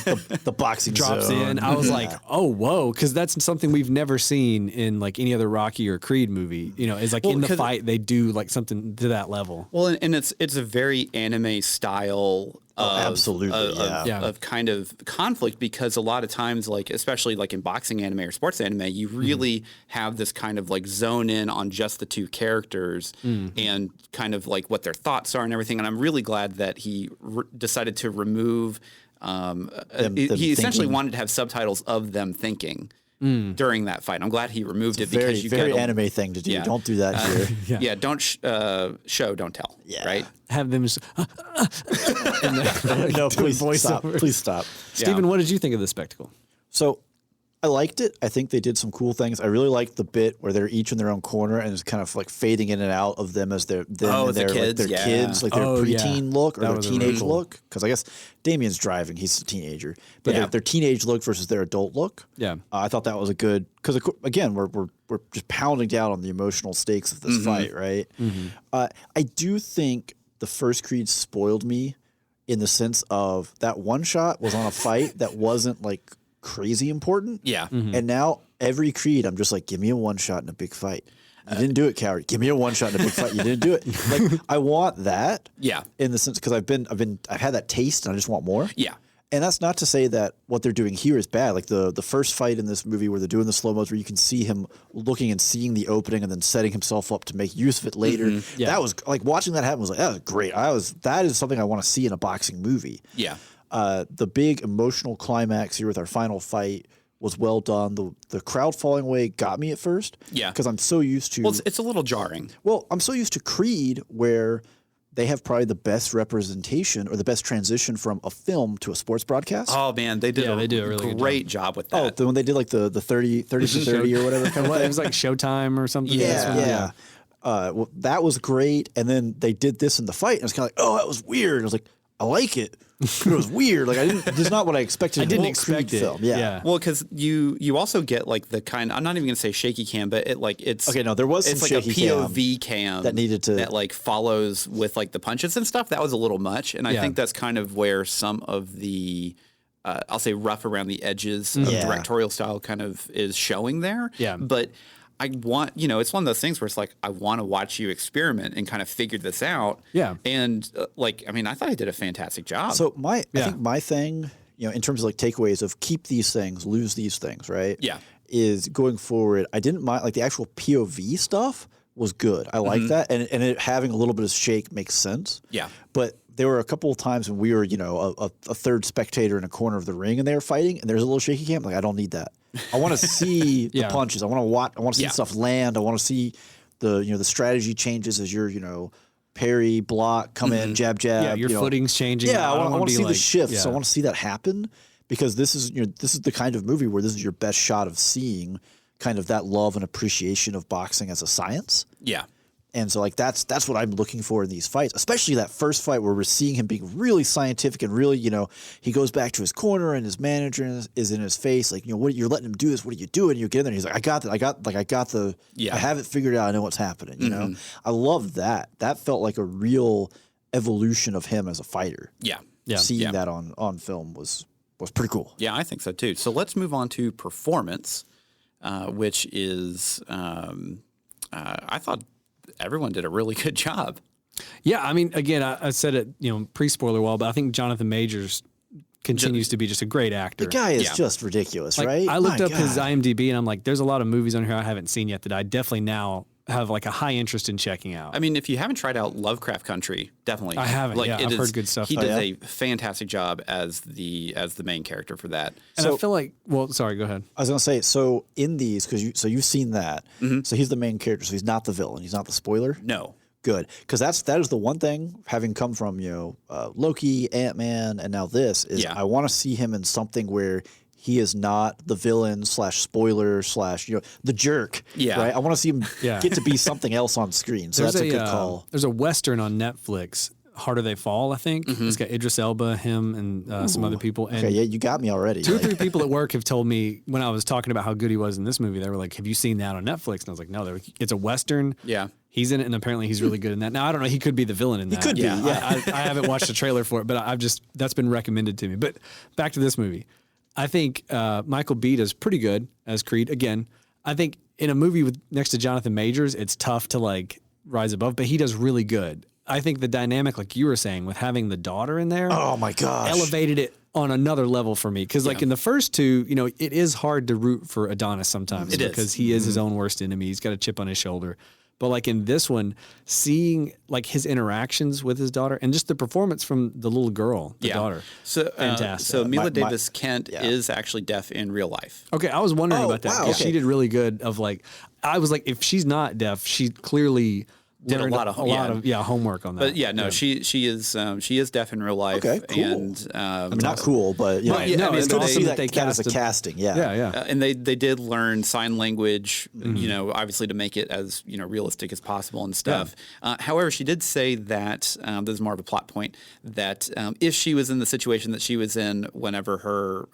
The boxing drops zone. in. I was like, oh whoa, because that's something we've never seen in like any other Rocky or Creed movie. Is like in the 'cause- fight they do like something to that level. Well, and it's a very anime style absolutely, yeah. of kind of conflict, because a lot of times, like especially like in boxing anime or sports anime, you really have this kind of like zone in on just the two characters and kind of like what their thoughts are and everything. And I'm really glad that he decided to remove. He essentially thinking. wanted to have subtitles of them thinking during that fight. I'm glad he removed it because you very get a- anime thing to do. Yeah. Don't do that here. Yeah, don't show, don't tell. Yeah. Right. Have them. Just, No, please stop. voiceover. Please stop. Stephen, what did you think of the spectacle? So I liked it. I think they did some cool things. I really liked the bit where they're each in their own corner and it's kind of like fading in and out of them as they're Oh, and the their kids, like their yeah. kids, like their Oh, yeah. preteen look or That their was teenage really cool. look. Because I guess Damien's driving; he's a teenager, but Yeah. their teenage look versus their adult look. Yeah. I thought that was a good because again we're just pounding down on the emotional stakes of this fight, right? I do think the first Creed spoiled me in the sense of that one shot was on a fight that wasn't like crazy important. Yeah. And now every Creed, I'm just like, give me a one shot in a big fight. You didn't do it, coward. Give me a one shot in a big fight. You didn't do it. Like I want that. Yeah. In the sense because I've had that taste and I just want more. Yeah. And that's not to say that what they're doing here is bad. Like the first fight in this movie where they're doing the slow mos where you can see him looking and seeing the opening and then setting himself up to make use of it later. Yeah. That was like watching that happen was like, that was great. That is something I want to see in a boxing movie. Yeah. The big emotional climax here with our final fight was well done. The crowd falling away got me at first. Yeah. Because I'm so used to Well, it's a little jarring. I'm so used to Creed where they have probably the best representation or the best transition from a film to a sports broadcast. Oh man, they did Yeah, they do a really good great job with Oh, that. when they did like the 30 for 30 or whatever kind of It thing. was like Showtime or something. Yeah. This one, Yeah. Well, that was great. And then they did this in the fight, and it's kind of like, oh, that was weird. I was like, I like it. But it was weird. Like this is not what I expected. I in a didn't Creed expect it. film. Yeah. Yeah. Well, because you also get like the kind. I'm not even gonna say shaky cam, but it's Okay, no, there was it's some like a shaky cam POV cam that needed to- that like follows with like the punches and stuff. That was a little much, and I Yeah. think that's kind of where some of the I'll say rough around the edges of Yeah. directorial style kind of is showing there. Yeah. But I want, it's one of those things where it's like, I want to watch you experiment and kind of figure this out. Yeah. And I thought I did a fantastic job. So I Yeah. think my thing, in terms of like takeaways of keep these things, lose these things, right? Yeah. Is going forward. I didn't mind like the actual POV stuff was good. I like that, and it having a little bit of shake makes sense. Yeah. But there were a couple of times when we were, a third spectator in a corner of the ring and they were fighting, and there's a little shaky cam. Like I don't need that. I want to see the Yeah. punches. I want to watch. I want to see Yeah. stuff land. I want to see the strategy changes as you're parry, block, come in, jab, jab. Yeah, your footing's changing. Yeah, I don't want wanna to be see the like- shifts. I yeah. want to see that happen because this is the kind of movie where this is your best shot of seeing kind of that love and appreciation of boxing as a science. Yeah. And so like that's what I'm looking for in these fights, especially that first fight where we're seeing him being really scientific and really, he goes back to his corner and his manager is in his face, like, what you're letting him do this, what are you doing? And you get in there and he's like, I have it figured out, I know what's happening, you know? I love that. That felt like a real evolution of him as a fighter. Yeah. Seeing that on film was pretty cool. Yeah, I think so too. So let's move on to performance, which is I thought everyone did a really good job. Yeah, I mean, again, I said it, pre-spoiler wall, but I think Jonathan Majors continues to be just a great actor. The guy is just ridiculous, like, right? I looked up his IMDb and I'm like, there's a lot of movies on here I haven't seen yet that I definitely now have like a high interest in checking out. I mean, if you haven't tried out Lovecraft Country, definitely. I haven't. Like, I've heard good stuff. He did a fantastic job as the main character for that. And I feel like, sorry, go ahead. I was gonna say, so in these, because you've seen that, so he's the main character, so he's not the villain, he's not the spoiler. No. Good, because that is the one thing, having come from Loki, Ant-Man, and now this is I want to see him in something where he is not the villain / spoiler / the jerk. Yeah. Right. I want to see him get to be something else on screen. So that's a good call. There's a Western on Netflix, Harder They Fall, I think. It's got Idris Elba, him, and some other people. And okay, yeah, you got me already. 2 or 3 people at work have told me when I was talking about how good he was in this movie, they were like, "Have you seen that on Netflix?" And I was like, "No, it's a Western." Yeah. He's in it, and apparently he's really good in that. Now, I don't know. He could be the villain in that. He could be, yeah. I haven't watched the trailer for it, but that's been recommended to me. But back to this movie. I think Michael B. does pretty good as Creed. Again, I think in a movie next to Jonathan Majors, it's tough to like rise above, but he does really good. I think the dynamic, like you were saying, with having the daughter in there, oh my gosh, elevated it on another level for me. Because like in the first 2, it is hard to root for Adonis sometimes because he is his own worst enemy. He's got a chip on his shoulder. But like in this one, seeing like his interactions with his daughter and just the performance from the little girl, the daughter, fantastic. So Mila Davis Kent is actually deaf in real life. Okay, I was wondering about that. Wow, She did really good. I was like, if she's not deaf, she clearly Did a lot of homework on that. But she is deaf in real life. Okay, cool. And not cool, but it's good to see that they that as a casted. casting. Yeah. and they did learn sign language, obviously to make it as realistic as possible and stuff. However, she did say that this is more of a plot point that if she was in the situation that she was in whenever her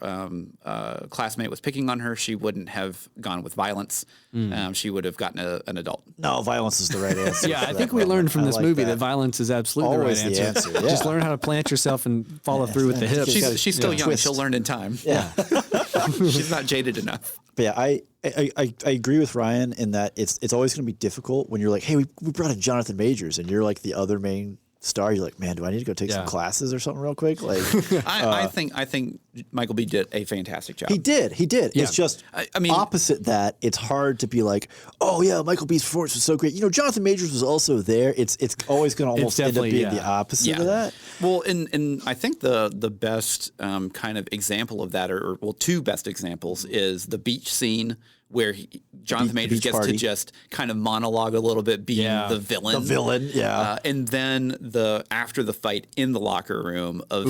classmate was picking on her, she wouldn't have gone with violence. She would have gotten an adult. No, violence is the right answer. Yeah, I think we learned from this movie that violence is absolutely Always the right answer. yeah. Just learn how to plant yourself and follow through with the hips. She's still young. Twist. She'll learn in time. Yeah. She's not jaded enough. But yeah, I agree with Ryan in that it's always going to be difficult when you're like, hey, we brought in Jonathan Majors, and you're like the other main star. You're like, man, do I need to go take some classes or something real quick? Like, I think Michael B. did a fantastic job. He did. Yeah. It's just I mean, opposite that. It's hard to be like, oh yeah, Michael B.'s performance was so great. Jonathan Majors was also there. It's always going to almost end up being the opposite of that. Well, and I think the best kind of example of that, or 2 best examples, is the beach scene where Jonathan Majors gets to just kind of monologue a little bit, being the villain. The villain, yeah. And then after the fight in the locker room of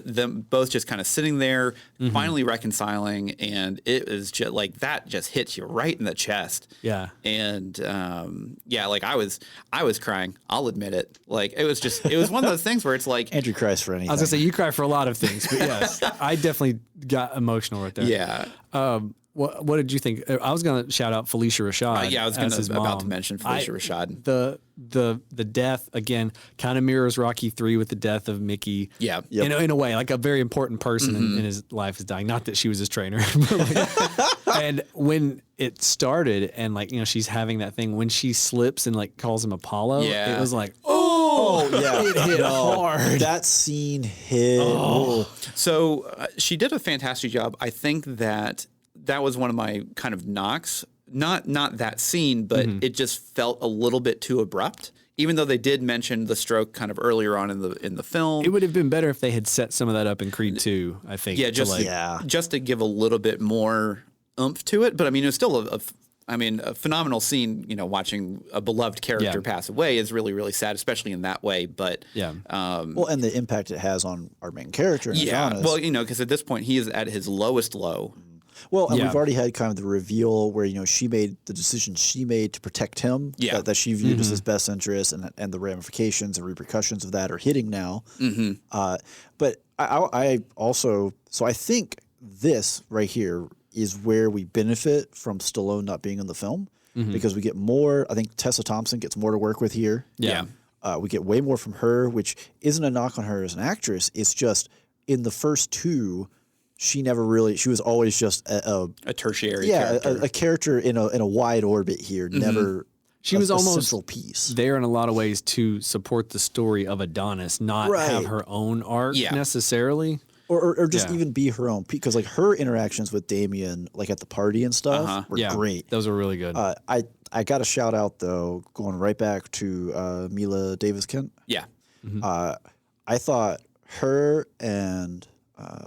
them both just kind of sitting there, finally reconciling, and it is just like that just hits you right in the chest. Yeah. And like I was crying. I'll admit it. Like it was one of those things where it's like Andrew cries for anything. I was gonna say you cry for a lot of things, but yes, I definitely got emotional right there. Yeah. What did you think? I was going to shout out Felicia Rashad. I was about to mention Felicia Rashad. The death, again, kind of mirrors Rocky 3 with the death of Mickey. Yeah. Yep. In a way, like a very important person in his life is dying. Not that she was his trainer. And when it started and she's having that thing, when she slips and calls him Apollo, it was like, oh, yeah. It hit hard. That scene hit. Oh. So she did a fantastic job. I think that was one of my kind of knocks. Not that scene, but it just felt a little bit too abrupt. Even though they did mention the stroke kind of earlier on in the film, it would have been better if they had set some of that up in Creed 2. I think. Yeah, just to give a little bit more oomph to it. But I mean, it was still a phenomenal scene. Watching a beloved character pass away is really, really sad, especially in that way. But well, and the impact it has on our main character. Adonis. Well, because at this point he is at his lowest low. Well, and Yeah. we've already had kind of the reveal where, she made the decision she made to protect him, Yeah. that she viewed as his best interest, and the ramifications and repercussions of that are hitting now. But I also, so I think this right here is where we benefit from Stallone not being in the film because we get more, I think Tessa Thompson gets more to work with here. Yeah. We get way more from her, which isn't a knock on her as an actress. It's just in the first two, she was always just a tertiary character. a character in a wide orbit here, never She was a almost central piece. there in a lot of ways to support the story of Adonis, not have Right. her own arc Yeah. necessarily. Or just Yeah. even be her own, because like her interactions with Damien, like at the party and stuff, were great. Those were really good. I got a shout out though, going right back to Mila Davis Kent. Yeah. I thought her and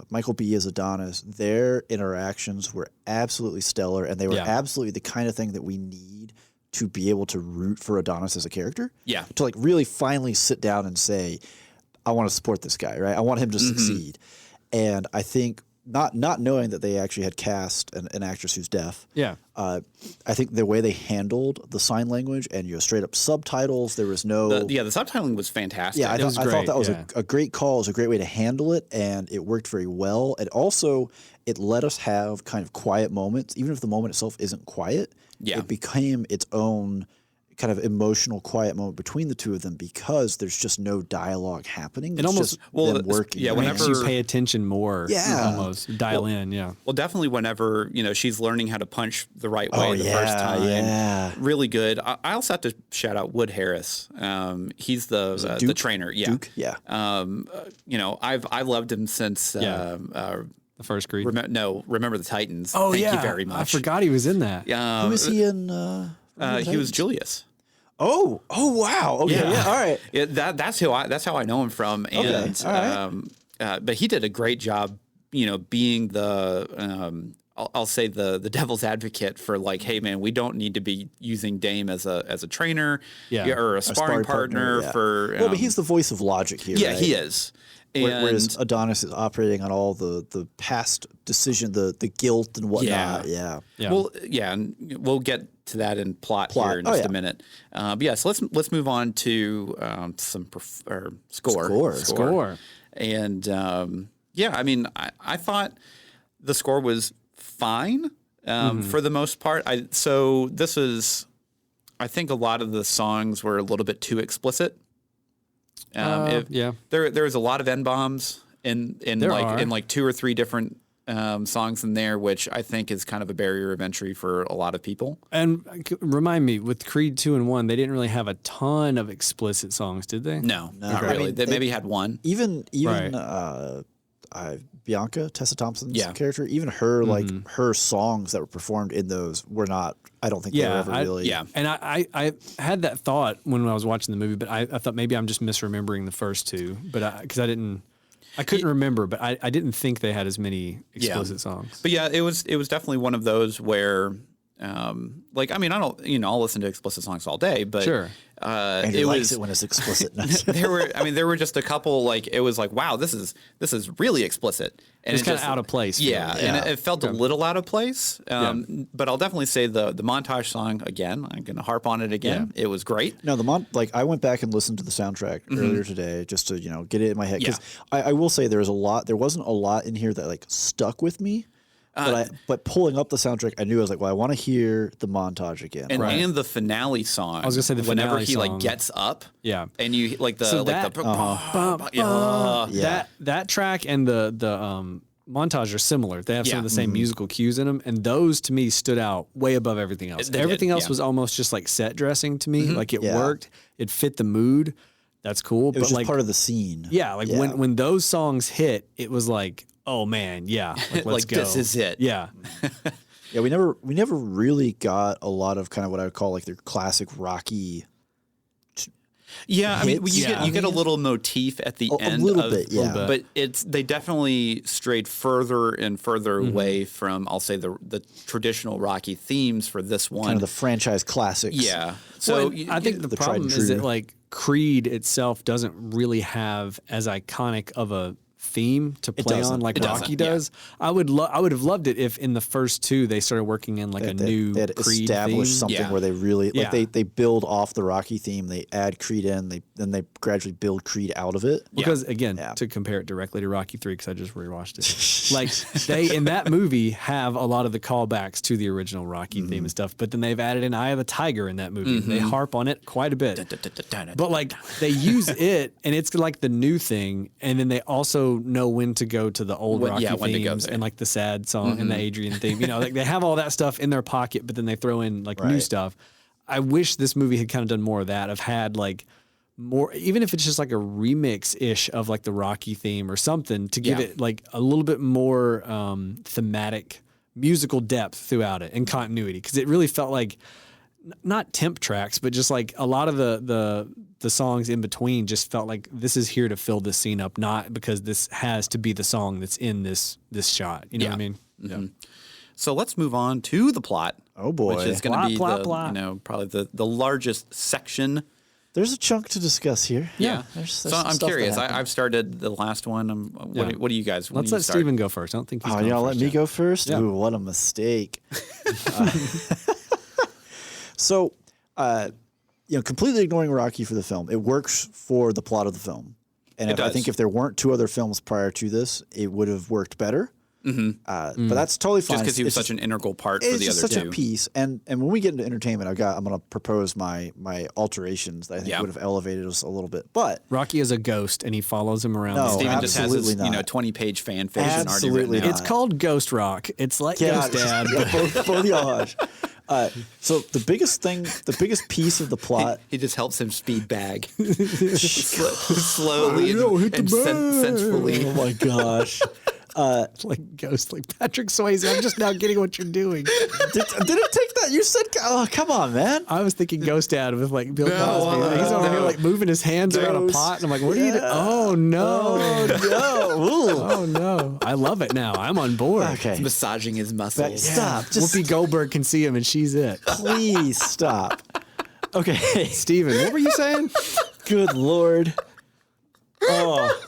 Michael B. as Adonis, their interactions were absolutely stellar, and they were Yeah. absolutely the kind of thing that we need to be able to root for Adonis as a character. Yeah. To like really finally sit down and say, I want to support this guy, right? I want him to succeed. And I think not knowing that they actually had cast an actress who's deaf. yeah. I think the way they handled the sign language and straight up subtitles, there was no. The subtitling was fantastic. Yeah, I was thought great, that was yeah. a great call. It was a great way to handle it, and it worked very well. And also, it let us have kind of quiet moments, even if the moment itself isn't quiet. Yeah. It became its own kind of emotional, quiet moment between the two of them because there's just no dialogue happening. It It's almost- just well, them working. yeah, It makes whenever- you pay attention more. Yeah. Almost dial in. Yeah. Well, definitely whenever, she's learning how to punch the right way Oh, the first yeah, time. yeah. Really good. I also have to shout out Wood Harris. He's the Duke? trainer. Yeah. Duke? Yeah. I loved him since Yeah. The first Creed. Remember the Titans. Oh, Thank yeah. you very much. I forgot he was in that. Who is he in? He was Julius. Oh, wow. Okay, yeah. All right. That's how I know him from. And all right. but he did a great job, being the I'll say the devil's advocate for like, hey man, we don't need to be using Dame as a trainer, Yeah. or a sparring partner yeah. for. Well, but he's the voice of logic here. yeah, right? he is. And Whereas Adonis is operating on all the past decision, the guilt and whatnot. Yeah. Yeah. Well, yeah, and we'll get to that in plot. Here in just a minute. But yeah, so let's move on to some score. Score. And yeah, I mean, I thought the score was fine for the most part. So this is, I think a lot of the songs were a little bit too explicit. Yeah. There's a lot of N-bombs in There are. like two or three different songs in there, which I think is kind of a barrier of entry for a lot of people. And remind me, with Creed 2 and 1, they didn't really have a ton of explicit songs, did they? No, not I really. mean, They maybe had one. Even Right. Bianca, Tessa Thompson's Yeah. character, even her her songs that were performed in those were not. I don't think they were Yeah, ever really. yeah. And I had that thought when I was watching the movie, but I thought maybe I'm just misremembering the first two, but because I couldn't remember, but I didn't think they had as many explicit songs. But yeah, it was definitely one of those where, like, I mean, I don't, I'll listen to explicit songs all day, but Sure. Andrew it likes was it when it's explicit. there were just a couple, like, it was like, wow, this is really explicit. And It's it kinda just- out of place for Yeah, me. and it felt a little out of place. But I'll definitely say the montage song again. I'm going to harp on it again. It was great. No, I went back and listened to the soundtrack earlier today just to get it in my head because I will say there wasn't a lot in here that like stuck with me. But pulling up the soundtrack, I knew I was like, well, I want to hear the montage again. And the finale song. I was gonna say the whenever finale he song. like gets up. Yeah. And you like the So like that- Yeah. That track and the montage are similar. They have some Yeah. of the same musical cues in them, and those to me stood out way above everything else. They Everything did, else yeah. was almost just like set dressing to me. Like it Yeah. worked, it fit the mood. That's cool. it was but just like part of the scene. yeah, like when those songs hit, it was like, oh man, yeah, like, let's Like, go. this is it. Yeah, Yeah, we never really got a lot of kind of what I would call like their classic Rocky. Yeah, I mean, hits. you get a little motif at the end. A little of, bit, yeah. But they definitely strayed further and further away from, I'll say, the traditional Rocky themes for this one. Kind of the franchise classics. Yeah. So well, I think the the tried problem and is that true. like Creed itself doesn't really have as iconic of a theme to play doesn't. on like It Rocky doesn't, yeah. does. I would have loved it if in the first two they started working in like a new they had Creed established theme. something Yeah. where they really like Yeah. they build off the Rocky theme, they add Creed in, then they gradually build Creed out of it. Because again, Yeah. to compare it directly to Rocky 3, because I just rewatched it, like they in that movie have a lot of the callbacks to the original Rocky theme and stuff, but then they've added an Eye of the Tiger in that movie. They harp on it quite a bit, but like they use it, and it's like the new thing, and then they also know when to go to the old Rocky when to go themes there. and like the sad song and the Adrian theme. You know, like they have all that stuff in their pocket, but then they throw in like new Right. stuff. I wish this movie had kind of done more of that. Of had like more, even if it's just like a remix ish of like the Rocky theme or something, to give Yeah. it like a little bit more thematic musical depth throughout it and continuity, because it really felt like not temp tracks, but just like a lot of the songs in between just felt like this is here to fill this scene up, not because this has to be the song that's in this shot. You know what I mean? Yeah. So let's move on to the plot. Oh, boy. Which is going Plot, to be plot, the plot. probably the largest section. There's a chunk to discuss here. Yeah. There's So some I'm stuff that curious. happened. I've started the last one. What do you guys? Let's let Steven go first. I don't think he's Oh, going y'all first let me yet. go first? Yeah. Ooh, what a mistake. So, completely ignoring Rocky for the film, it works for the plot of the film. And I does. think if there weren't two other films prior to this, it would have worked better. But that's totally fine. Just because he was It's such an integral part for it's the just other such two. a piece, and when we get into entertainment, I'm going to propose my alterations that I think Yeah. would have elevated us a little bit. But Rocky is a ghost, and he follows him around. No, the Steven stage. just has his Absolutely not. 20-page fan fiction already Absolutely written not. out. It's called Ghost Rock. It's like yeah, Ghost Dad. both of y'all hush. So the biggest piece of the plot. He just helps him speed bag slowly and sensibly. Oh my gosh. like Ghost, like Patrick Swayze. I'm just now getting what you're doing. Did it take that? You said, oh, come on, man. I was thinking Ghost Dad with like Bill No, Cosby. He's over here no. like moving his hands around a Ghost. pot, and I'm like, what are you doing? Oh no. No. Ooh. Oh no. I love it now. I'm on board. Okay. Massaging his muscles. Stop. Just Whoopi Goldberg can see him, and she's it. please stop. Okay. Steven, what were you saying? Good Lord. Oh.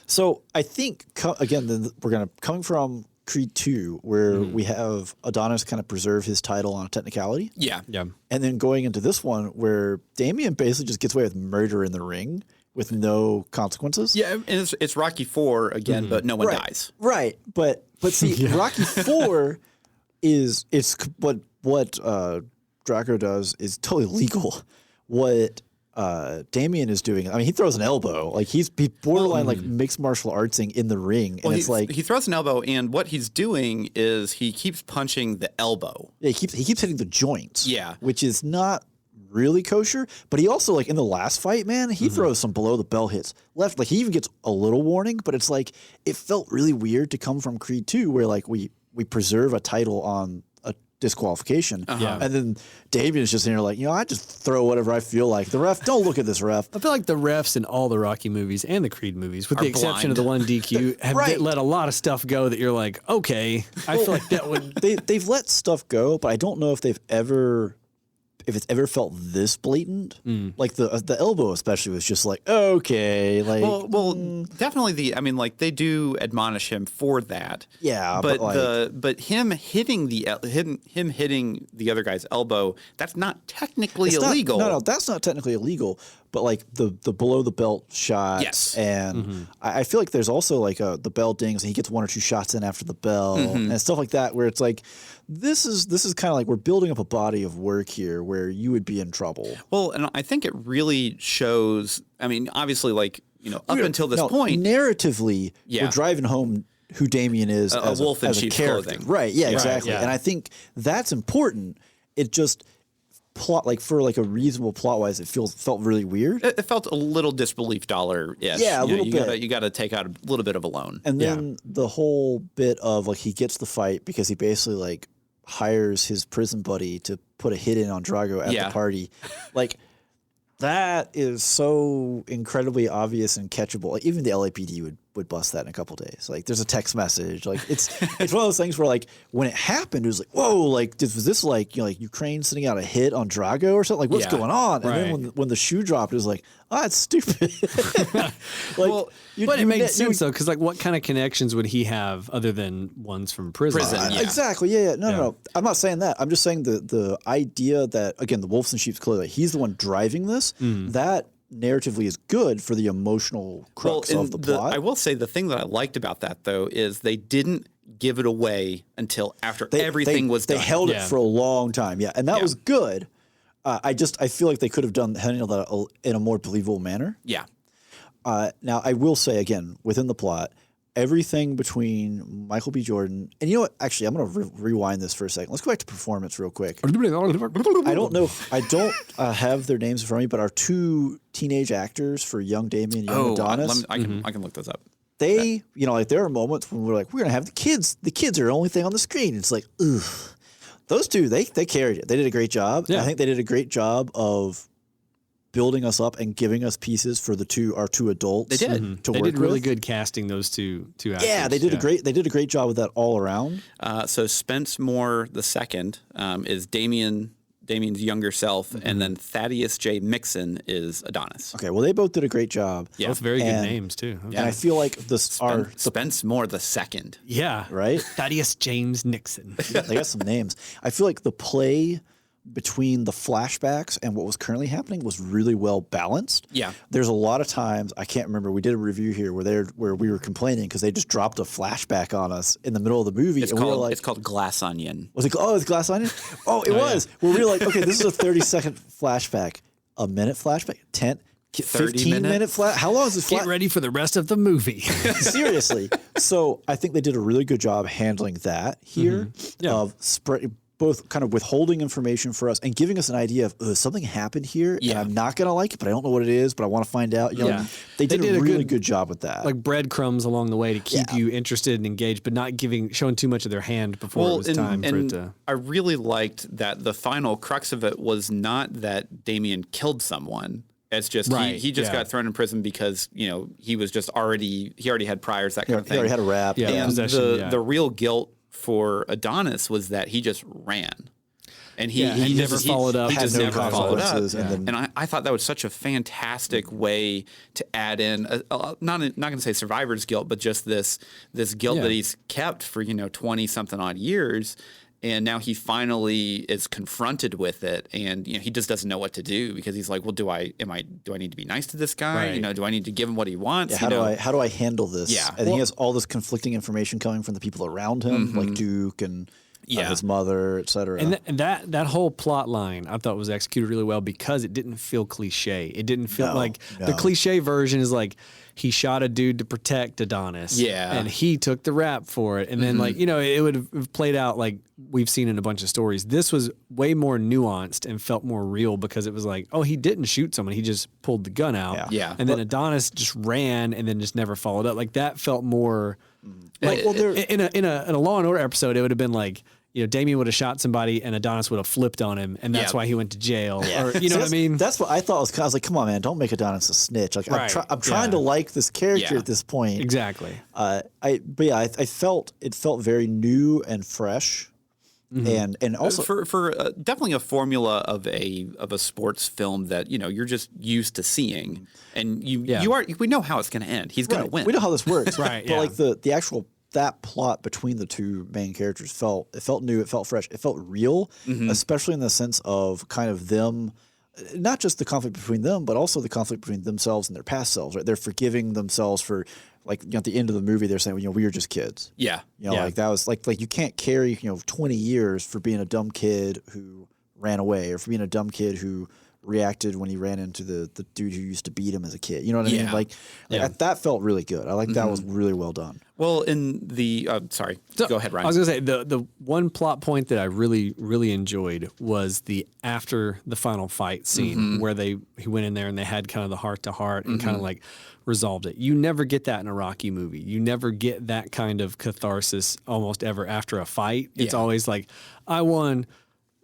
So I think, we're coming from Creed 2, where we have Adonis kind of preserve his title on a technicality. Yeah. Yeah. And then going into this one where Damien basically just gets away with murder in the ring with no consequences. Yeah, and it's Rocky 4 again, but no one dies. Right. But see, Rocky 4 is what Draco does is totally legal. What Damien is doing, I mean, he throws an elbow. Like he's borderline like mixed martial artsing in the ring. Well, And it's like he throws an elbow, and what he's doing is he keeps punching the elbow. he keeps hitting the joints. Yeah. Which is not really kosher. But he also, like in the last fight, man, he throws some below the belt hits. Left, like he even gets a little warning, but it's like it felt really weird to come from Creed 2 where like we preserve a title on a disqualification. Yeah. And then Damien is just in here like, I just throw whatever I feel like. The ref, don't look at this ref. I feel like the refs in all the Rocky movies and the Creed movies, with the exception of the one DQ, have Right. let a lot of stuff go that you're like, okay, I feel like that would. They've let stuff go, but I don't know if it's ever felt this blatant. Like the elbow especially was just like, okay, like Well, definitely they do admonish him for that. Yeah, but but him hitting hitting the other guy's elbow, that's not technically it's not- illegal. no, that's not technically illegal. But like the below the belt shots, Yes. and I feel like there's also like the bell dings, and he gets one or two shots in after the bell, and stuff like that, where it's like this is kind of like we're building up a body of work here where you would be in trouble. Well, and I think it really shows. I mean, obviously, up until this point, narratively, Yeah. we're driving home who Damien is A as wolf in as a sheep's character. clothing. Right? Yeah, exactly. yeah. And I think that's important. It just plot for a reasonable plot wise, it felt really weird. it felt a little disbelief dollar-ish. Yeah, a little bit. You gotta take out a little bit of a loan. And then the whole bit of like he gets the fight because he basically like hires his prison buddy to put a hit in on Drago at the party. Like that is so incredibly obvious and catchable. Like, even the LAPD would would bust that in a couple days. Like there's a text message. Like it's one of those things where like when it happened, it was like, whoa, like was this like, you know, like Ukraine sending out a hit on Drago or something? Like what's going on? And then when the shoe dropped, it was like, oh, it's stupid. Like, well, but it makes sense though, because like what kind of connections would he have other than ones from prison? Exactly. Yeah. No. I'm not saying that. I'm just saying the idea that, again, the wolves in sheep's clothing, he's the one driving this, that narratively is good for the emotional crux of the plot. I will say the thing that I liked about that, though, is they didn't give it away until after everything was done. They held it for a long time. Yeah. And that was good. I feel like they could have handled that in a more believable manner. Yeah. Now, I will say, again, within the plot, everything between Michael B. Jordan and you know what? Actually, I'm going to rewind this for a second. Let's go back to performance real quick. I don't know. I don't have their names in front of me, but our two teenage actors for young Damien and young Adonis. I can look those up. They, you know, like there are moments when we're like, we're going to have the kids. The kids are the only thing on the screen. It's like, ugh. Those two, they carried it. They did a great job. Yeah. I think they did a great job of building us up and giving us pieces for our two adults. They did. To they work did really with. good casting those two actors. Yeah, they did a great job with that all around. So Spence Moore II is Damien's younger self, and then Thaddeus J. Mixon is Adonis. Okay, well they both did a great job. Yeah. Both very good names too. And I feel like Spence Moore II. Yeah, right. Thaddeus James Nixon. They got some names. I feel like the play between the flashbacks and what was currently happening was really well balanced. Yeah. There's a lot of times, I can't remember, we did a review here where we were complaining because they just dropped a flashback on us in the middle of the movie. It's called Glass Onion. Was it? Oh, it's Glass Onion? Oh, it was. Yeah. Where we were like, okay, this is a 30-second flashback. A minute flashback? 15-minute flash? How long is this Get ready for the rest of the movie. Seriously. So I think they did a really good job handling that here of both kind of withholding information for us and giving us an idea of something happened here and I'm not going to like it, but I don't know what it is, but I want to find out. You know, they did a really good job with that. Like breadcrumbs along the way to keep you interested and engaged, but not showing too much of their hand before it was time for it to. I really liked that the final crux of it was not that Damien killed someone. It's just he just got thrown in prison because, you know, he already had priors, that kind of thing. He already had a rap. Yeah, and the real guilt for Adonis was that he just ran. And he never followed up. He just never followed up. And I thought that was such a fantastic way to add in, not going to say survivor's guilt, but just this guilt that he's kept for, 20-something odd years. And now he finally is confronted with it, and he just doesn't know what to do because he's like, well, do I need to be nice to this guy? Right. Do I need to give him what he wants? Yeah, how do I handle this? Yeah. And he has all this conflicting information coming from the people around him, like Duke and his mother, et cetera. And that whole plot line I thought was executed really well because it didn't feel cliche. It didn't feel the cliche version is like he shot a dude to protect Adonis. Yeah. And he took the rap for it. And then it would have played out like we've seen in a bunch of stories. This was way more nuanced and felt more real because it was like, oh, he didn't shoot someone. He just pulled the gun out. Yeah. And then Adonis just ran and then just never followed up. Like that felt more like in a Law and Order episode, it would have been like, Damien would have shot somebody and Adonis would have flipped on him, and that's why he went to jail. Yeah. Or you know what I mean? That's what I thought. I was like, come on, man, don't make Adonis a snitch. Like I'm trying to like this character at this point. Exactly. I felt it felt very new and fresh, and also for definitely a formula of a sports film that you're just used to seeing, and we know how it's going to end. He's going to win. We know how this works, right? But like the actual. That plot between the two main characters felt new, it felt fresh, it felt real, especially in the sense of kind of them, not just the conflict between them, but also the conflict between themselves and their past selves. Right? They're forgiving themselves for, like, at the end of the movie, they're saying, we were just kids. Yeah, like that was like you can't carry 20 years for being a dumb kid who ran away, or for being a dumb kid who reacted when he ran into the dude who used to beat him as a kid. You know what I mean? Like that felt really good. I like that was really well done. Well, in the go ahead, Ryan. I was gonna say the one plot point that I really, really enjoyed was the after the final fight scene where he went in there and they had kind of the heart to heart and kind of like resolved it. You never get that in a Rocky movie. You never get that kind of catharsis almost ever after a fight. It's always like, I won.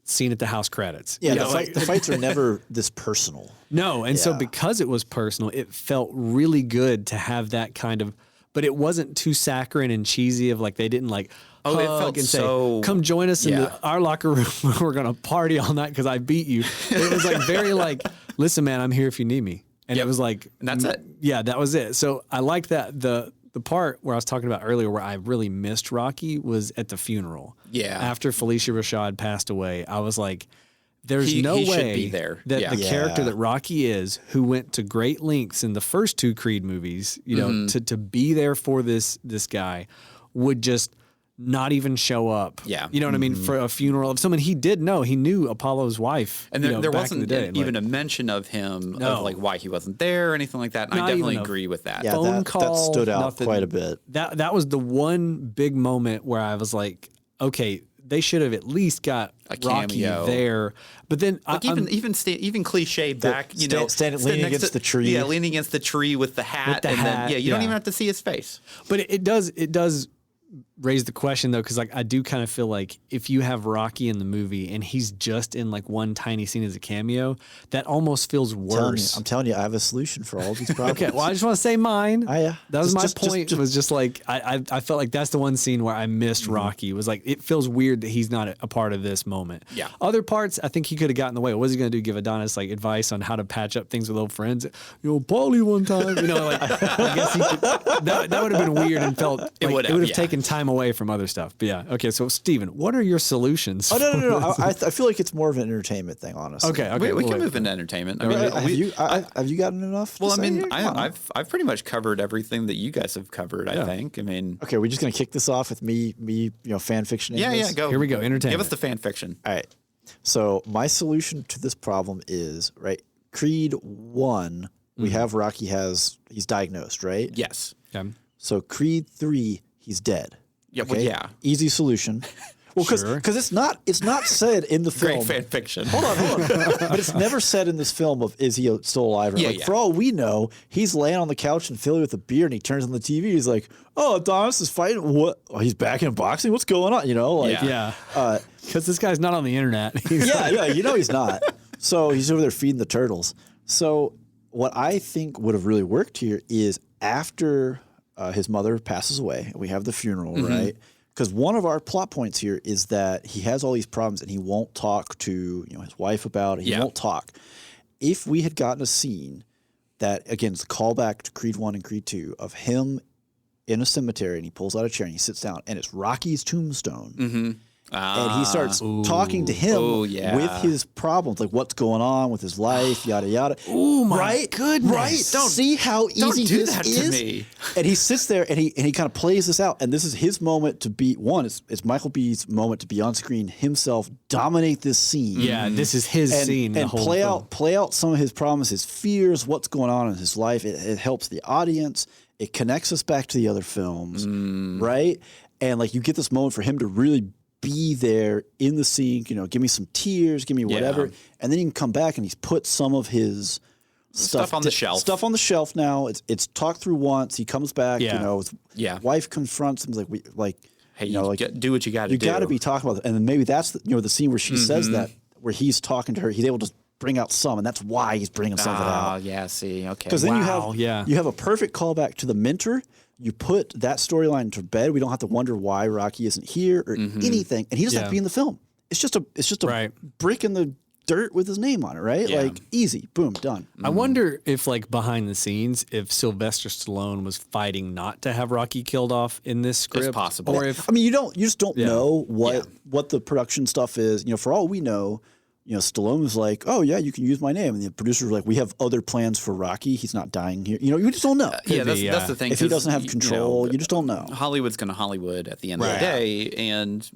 Scene at the house credits. Yeah, the fights are never this personal. No, and so because it was personal, it felt really good to have that kind of but it wasn't too saccharine and cheesy of like they didn't like Oh, it hug felt and so- say, come join us in Yeah. our locker room. We're going to party all night because I beat you. It was like very like, listen, man, I'm here if you need me. And it was like, And that's it. Yeah, that was it. So I like that. The part where I was talking about earlier where I really missed Rocky was at the funeral. Yeah. After Felicia Rashad passed away, I was like, there's He no should way be there. that Yeah. the character Yeah. that Rocky is, who went to great lengths in the first 2 Creed movies, you know, Mm-hmm. to be there for this guy, would just not even show up. Yeah. You know what I mean? For a funeral of someone he did know. He knew Apollo's wife. And you there, know, there back in the wasn't day. even Like, a mention of him, No. of like why he wasn't there or anything like that. And I Not definitely even a- agree with that. Yeah, phone that call, stood out nothing. quite a bit. that was the one big moment where I was like, okay, they should have at least got A Rocky cameo. there. But then Like even cliche back, you know, standing stand leaning next against to- the tree. Yeah, leaning against the tree with the hat, the and hat, then you don't yeah. even have to see his face. But it does raise the question though, because like I do kind of feel like if you have Rocky in the movie and he's just in like one tiny scene as a cameo, that almost feels worse. I'm telling you, I have a solution for all these problems. Okay, well I just want to say mine. Oh, yeah. That was Just- my point. Was just like I felt like that's the one scene where I missed Rocky. It was like it feels weird that he's not a part of this moment. Yeah. Other parts, I think he could have gotten in the way. What was he going to do? Give Adonis like advice on how to patch up things with old friends? You know, Paulie one time. You know, like I guess he could, that would have been weird and felt like it would have yeah. taken time away from other stuff. But yeah, okay. So Steven, what are your solutions? Oh no! I feel like it's more of an entertainment thing, honestly. Okay, okay. we we'll can wait move for into it. entertainment. I All mean, right. Have you gotten enough? well, to I say mean, here? Come on. I've pretty much covered everything that you guys have covered. I Yeah. think. I mean, Okay, we're just gonna kick this off with me, fan fiction. yeah, go. Here we go, entertainment. Give us the fan fiction. All right. So my solution to this problem is right. Creed 1, we have Rocky he's diagnosed, right? Yes. Okay. So Creed 3, he's dead. Yeah. Well, yeah. Easy solution. Well, because Sure. it's not said in the film. Great fan fiction. Hold on. But it's never said in this film of is he still alive or Yeah, like yeah. for all we know, he's laying on the couch in Philly with a beer and he turns on the TV. He's like, "Oh, Adonis is fighting. What? Oh, he's back in boxing. What's going on?" You know, like Yeah. Yeah. Because this guy's not on the internet. He's yeah, you know he's not. So he's over there feeding the turtles. So what I think would have really worked here is after his mother passes away, we have the funeral, right? Because one of our plot points here is that he has all these problems and he won't talk to his wife about it. He Yeah. won't talk. If we had gotten a scene that, again, it's a callback to Creed 1 and Creed 2 of him in a cemetery and he pulls out a chair and he sits down and it's Rocky's tombstone. And he starts talking to him Oh, yeah. with his problems, like what's going on with his life, yada yada. Oh my right? goodness. Right? Don't see how don't easy do this that to is. me. And he sits there and he kind of plays this out. And this is his moment to be it's Michael B's moment to be on screen himself, dominate this scene. Yeah, this is his scene. And the whole play film. play out some of his problems, his fears, what's going on in his life. It helps the audience. It connects us back to the other films, right? And like you get this moment for him to really be there in the scene. Give me some tears, give me whatever, and then he can come back and he's put some of his Stuff on the shelf. Stuff on the shelf now. It's talked through once. He comes back. Yeah. His Yeah. wife confronts him like Hey, like do what you got to you do. got to be talking about it. And then maybe that's the scene where she says that, where he's talking to her. He's able to bring out some, and that's why he's bringing some of it out. Yeah. See. Okay. Because then Wow, yeah. you have a perfect callback to the mentor. You put that storyline to bed. We don't have to wonder why Rocky isn't here or anything, and he doesn't have to be in the film. It's just a Right. brick in the dirt with his name on it, right? Yeah. Like easy, boom, done. I wonder if, like, behind the scenes, if Sylvester Stallone was fighting not to have Rocky killed off in this script. possible. Or if I mean, you just don't Yeah. know what the production stuff is. For all we know, Stallone was like, "Oh yeah, you can use my name," and the producers were like, "We have other plans for Rocky. He's not dying here." You just don't know. Yeah, that's, be, that's the thing. If he 'cause, doesn't have control, you just don't know. Hollywood's going to Hollywood at the end of the day, and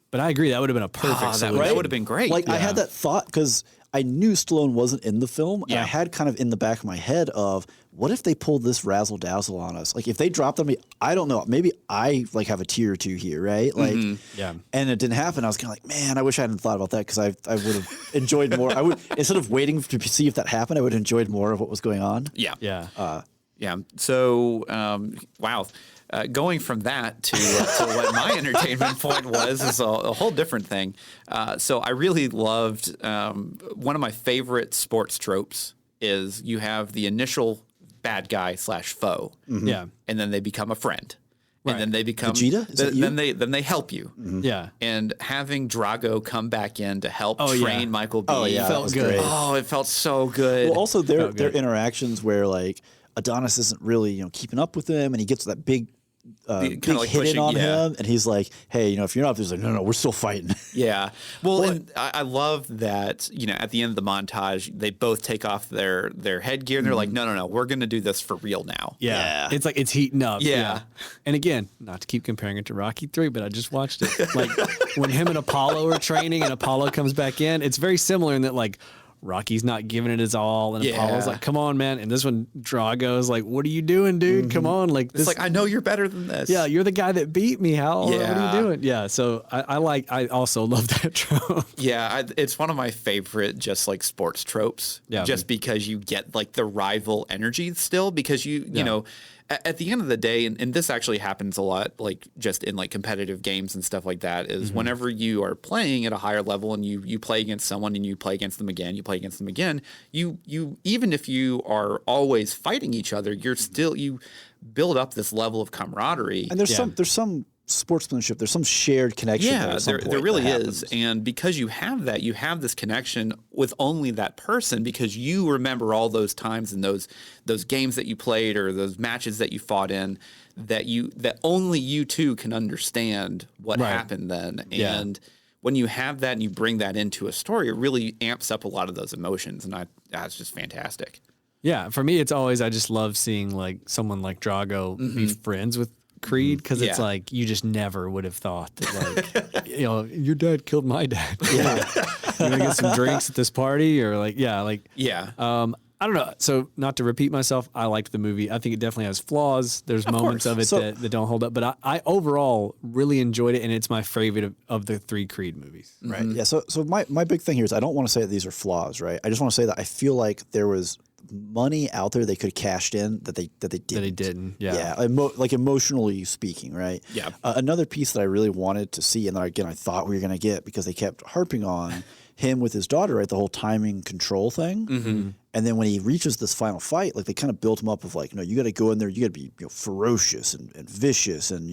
But I agree, that would have been a perfect that solution. would- would have been great. Like I had that thought because I knew Stallone wasn't in the film, and I Yeah. had kind of in the back of my head of what if they pulled this razzle dazzle on us? Like if they dropped on me, I don't know. Maybe I like have a tear or two here, right? Like, Yeah. And it didn't happen. I was kind of like, man, I wish I hadn't thought about that because I would have enjoyed more. I would instead of waiting to see if that happened, I would have enjoyed more of what was going on. yeah, Yeah. yeah. So, wow. Going from that to what my entertainment point was is a whole different thing. So I really loved one of my favorite sports tropes is you have the initial bad guy / foe. Yeah. And then they become a friend. Right. And then they become Vegeta? Is that you? then they help you. Yeah. And having Drago come back in to help Oh, train yeah. Michael B. Oh, yeah, that felt was good. great. Oh, it felt so good. Well, also their good. interactions where like Adonis isn't really keeping up with him, and he gets that big big like hit pushing, on yeah. him, and he's like, "Hey, if you're not," he's like, "No, we're still fighting." Yeah. Well, and I love that, at the end of the montage, they both take off their headgear and they're like, no, we're going to do this for real now. Yeah. It's like it's heating up. Yeah. And again, not to keep comparing it to Rocky 3, but I just watched it. Like when him and Apollo are training and Apollo comes back in, it's very similar in that like Rocky's not giving it his all, and Apollo's like, "Come on, man!" And this one, Drago's like, "What are you doing, dude? Come on!" Like, It's like, I know you're better than this. yeah, you're the guy that beat me. What Yeah. are you doing? Yeah, so I also love that trope. Yeah, it's one of my favorite just like sports tropes. Yeah. Just because you get like the rival energy still, because you know, at the end of the day, and this actually happens a lot, like just in like competitive games and stuff like that, is whenever you are playing at a higher level and you play against someone and you play against them again, you even if you are always fighting each other, you build up this level of camaraderie. And there's some sportsmanship. There's some shared connection. Yeah, at some there point really that is. happens. And because you have that, you have this connection with only that person, because you remember all those times and those games that you played or those matches that you fought in that only you two can understand what happened then. Yeah. And when you have that and you bring that into a story, it really amps up a lot of those emotions. And that's just fantastic. Yeah, for me, it's always I just love seeing like someone like Drago be friends with Creed, because it's Yeah. like you just never would have thought that like your dad killed my dad. Yeah. You want to get some drinks at this party, or like Yeah. I don't know. So not to repeat myself, I liked the movie. I think it definitely has flaws. There's moments of it that don't hold up, but I overall really enjoyed it, and it's my favorite of the 3 Creed movies. Right. Yeah. So my big thing here is I don't want to say that these are flaws, right? I just want to say that I feel like there was money out there they could have cashed in that they didn't. That he didn't. Yeah. Yeah. Like emotionally speaking, right? Yeah. Another piece that I really wanted to see, and that again I thought we were going to get because they kept harping on him with his daughter, right? The whole timing control thing. And then when he reaches this final fight, like they kind of built him up of like, you got to go in there, you got to be ferocious and vicious and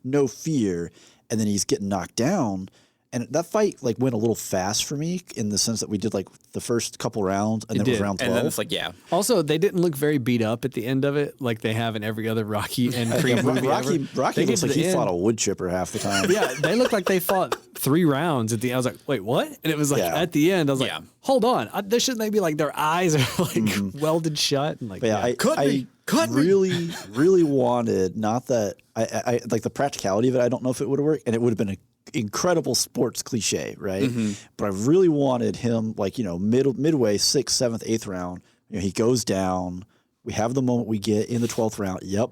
no fear. And then he's getting knocked down. And that fight like went a little fast for me in the sense that we did like the first couple rounds and then it was round 12. And then it's like, yeah. Also, they didn't look very beat up at the end of it, like they have in every other Rocky and Creed movie Rocky ever. They looks get like to he the fought a end. wood chipper half the time. Yeah, they looked like they fought 3 rounds at the end. I was like, wait, what? And it was like Yeah. at the end, I was like, Yeah. hold on. There shouldn't they be like their eyes are like welded shut? And like, But yeah, I really wanted, not that I like the practicality of it. I don't know if it would have worked, and it would have been an incredible sports cliche, right? But I really wanted him, like midway, 6th, 7th, 8th round. He goes down. We have the moment we get in the 12th round. Yep,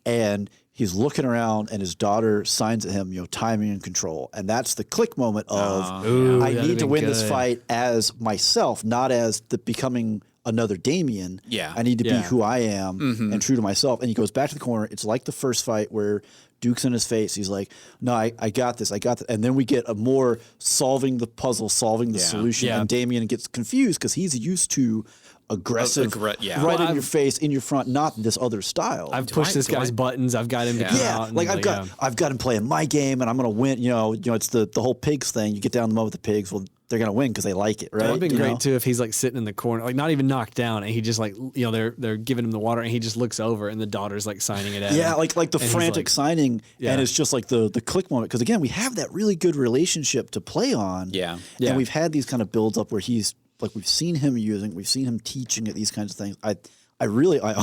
and he's looking around, and his daughter signs at him, timing and control, and that's the click moment of Ooh, I that'd need to been win this good. fight as myself, not as becoming another Damien. Yeah. I need to be Yeah. who I am and true to myself. And he goes back to the corner. It's like the first fight where Duke's in his face. He's like, no, I got this. I got this. And then we get a more solving the puzzle, solving the solution. Yeah. And Damien gets confused because he's used to aggressive, yeah. right Well, in your face, in your front, not this other style. I've pushed this guy's buttons. I've got him to come yeah, out. And like I've got him playing my game, and I'm gonna win. It's the whole pigs thing. You get down the mud with the pigs. Well, they're gonna win because they like it, right? It would have been You great know? too if he's like sitting in the corner, like not even knocked down, and he just like they're giving him the water, and he just looks over, and the daughter's like signing it at him. Yeah, like the And he's frantic like- signing, Yeah. and it's just like the click moment. Because again, we have that really good relationship to play on. Yeah. Yeah. And we've had these kind of builds up where he's like we've seen him using, we've seen him teaching at these kinds of things. I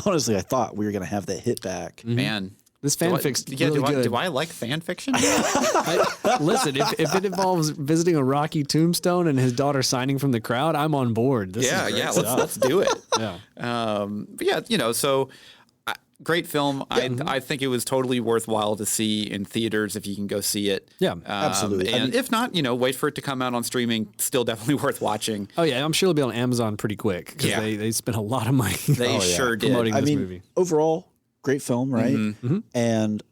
honestly thought we were gonna have that hit back. Man. This Do I- fanfic's yeah, really good. do I like fan fiction? Listen, if it involves visiting a Rocky tombstone and his daughter signing from the crowd, I'm on board. This is great stuff. Let's do it. Yeah. But yeah, so great film. I think it was totally worthwhile to see in theaters if you can go see it. Yeah, absolutely. And if not, wait for it to come out on streaming. Still definitely worth watching. Oh yeah, I'm sure it'll be on Amazon pretty quick because Yeah. they spent a lot of money. They sure did. promoting I this mean, movie. overall, great film, right? Mm-hmm. And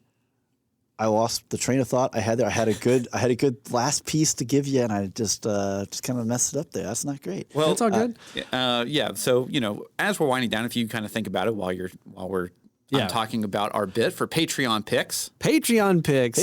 I lost the train of thought I had there. I had a good last piece to give you, and I just kind of messed it up there. That's not great. Well, it's all good. Yeah. So as we're winding down, if you kind of think about it while we're I'm talking about our bit for Patreon picks. Patreon picks.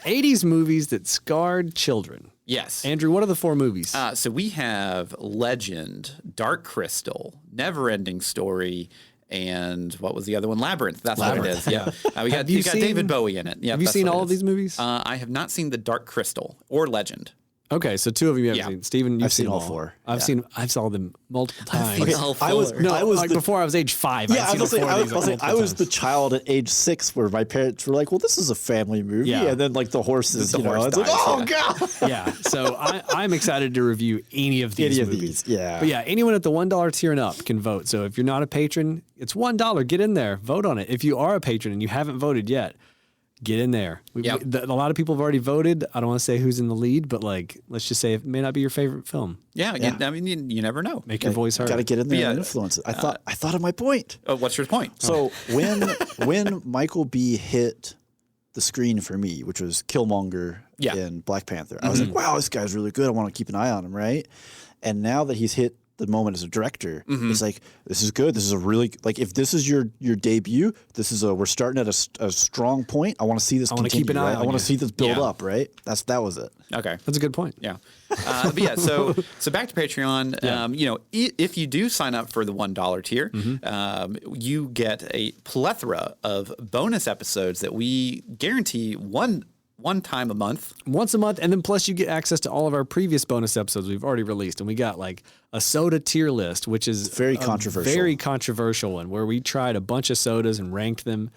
80s movies that scarred children. Yes. Andrew, what are the 4 movies? So we have Legend, Dark Crystal, Neverending Story, and what was the other one? Labyrinth. That's what it is. Yeah. We got David Bowie in it. Yeah. Have you seen all of these movies? I have not seen the Dark Crystal or Legend. Okay, so 2 of you haven't seen. Steven, you've seen all 4. I saw them multiple times. Okay, I was before I was age 5. Yeah, I was the child at age 6 where my parents were like, "Well, this is a family movie," and then like the horses, it's dies, like, "Oh god!" Yeah, so I'm excited to review any of these movies. Yeah, but yeah, anyone at the $1 tier and up can vote. So if you're not a patron, it's $1. Get in there, vote on it. If you are a patron and you haven't voted yet, get in there. A lot of people have already voted. I don't want to say who's in the lead, but like, let's just say it may not be your favorite film. Yeah. I mean, you never know. Make your voice heard. Got to get in there and influence it. I thought of my point. Oh, what's your point? So when Michael B hit the screen for me, which was Killmonger in Black Panther, I was like, wow, this guy's really good. I want to keep an eye on him, right? And now that he's hit the moment as a director, it's like, this is good. This is a really, like, if this is your debut, we're starting at a strong point. I want to see this continue. Keep an eye on I want to see this build up, right? That was it. Okay. That's a good point. Yeah. But yeah, so back to Patreon. If you do sign up for the $1 tier, you get a plethora of bonus episodes that we guarantee one time a month. Once a month, and then plus you get access to all of our previous bonus episodes we've already released. And we got like a soda tier list, which is very controversial one, where we tried a bunch of sodas and ranked them.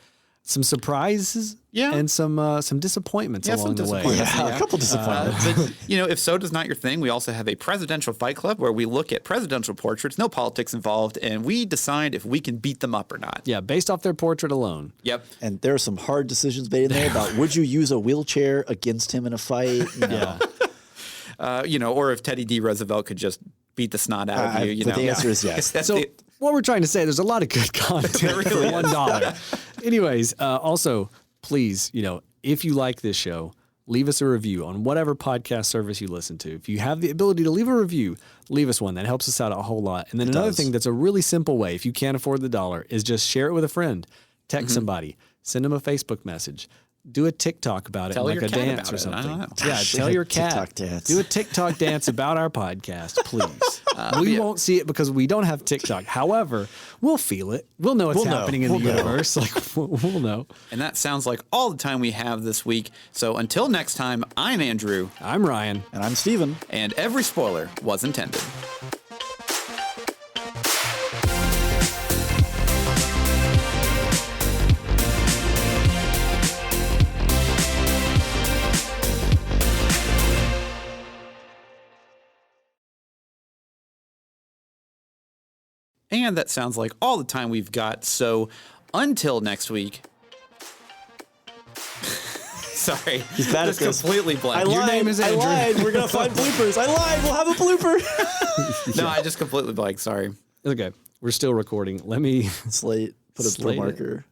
Some surprises and some disappointments along the way. Yeah, a couple disappointments. But, if soda's not your thing, we also have a presidential fight club where we look at presidential portraits, no politics involved, and we decide if we can beat them up or not. Yeah, based off their portrait alone. Yep. And there are some hard decisions made in there about would you use a wheelchair against him in a fight? Or if Teddy D. Roosevelt could just beat the snot out of you. But the answer is yes. What we're trying to say, there's a lot of good content for $1. Anyways, also, please, if you like this show, leave us a review on whatever podcast service you listen to. If you have the ability to leave a review, leave us one. That helps us out a whole lot. And then another thing that's a really simple way, if you can't afford the $1, is just share it with a friend. Text somebody. Send them a Facebook message. Do a TikTok about it, like a dance or something. Yeah, tell your cat. TikTok dance. Do a TikTok dance about our podcast, please. We won't see it because we don't have TikTok. However, we'll feel it. We'll know what's happening in the universe. Like we'll know. And that sounds like all the time we have this week. So until next time, I'm Andrew. I'm Ryan. And I'm Steven. And every spoiler was intended. And that sounds like all the time we've got. So until next week. Sorry. He's bad at this. Completely blank. Your name is Andrew. I lied. We're going to find bloopers. I lied. We'll have a blooper. No, I just completely blanked. Sorry. Okay. We're still recording. Let me Slate. Put a marker.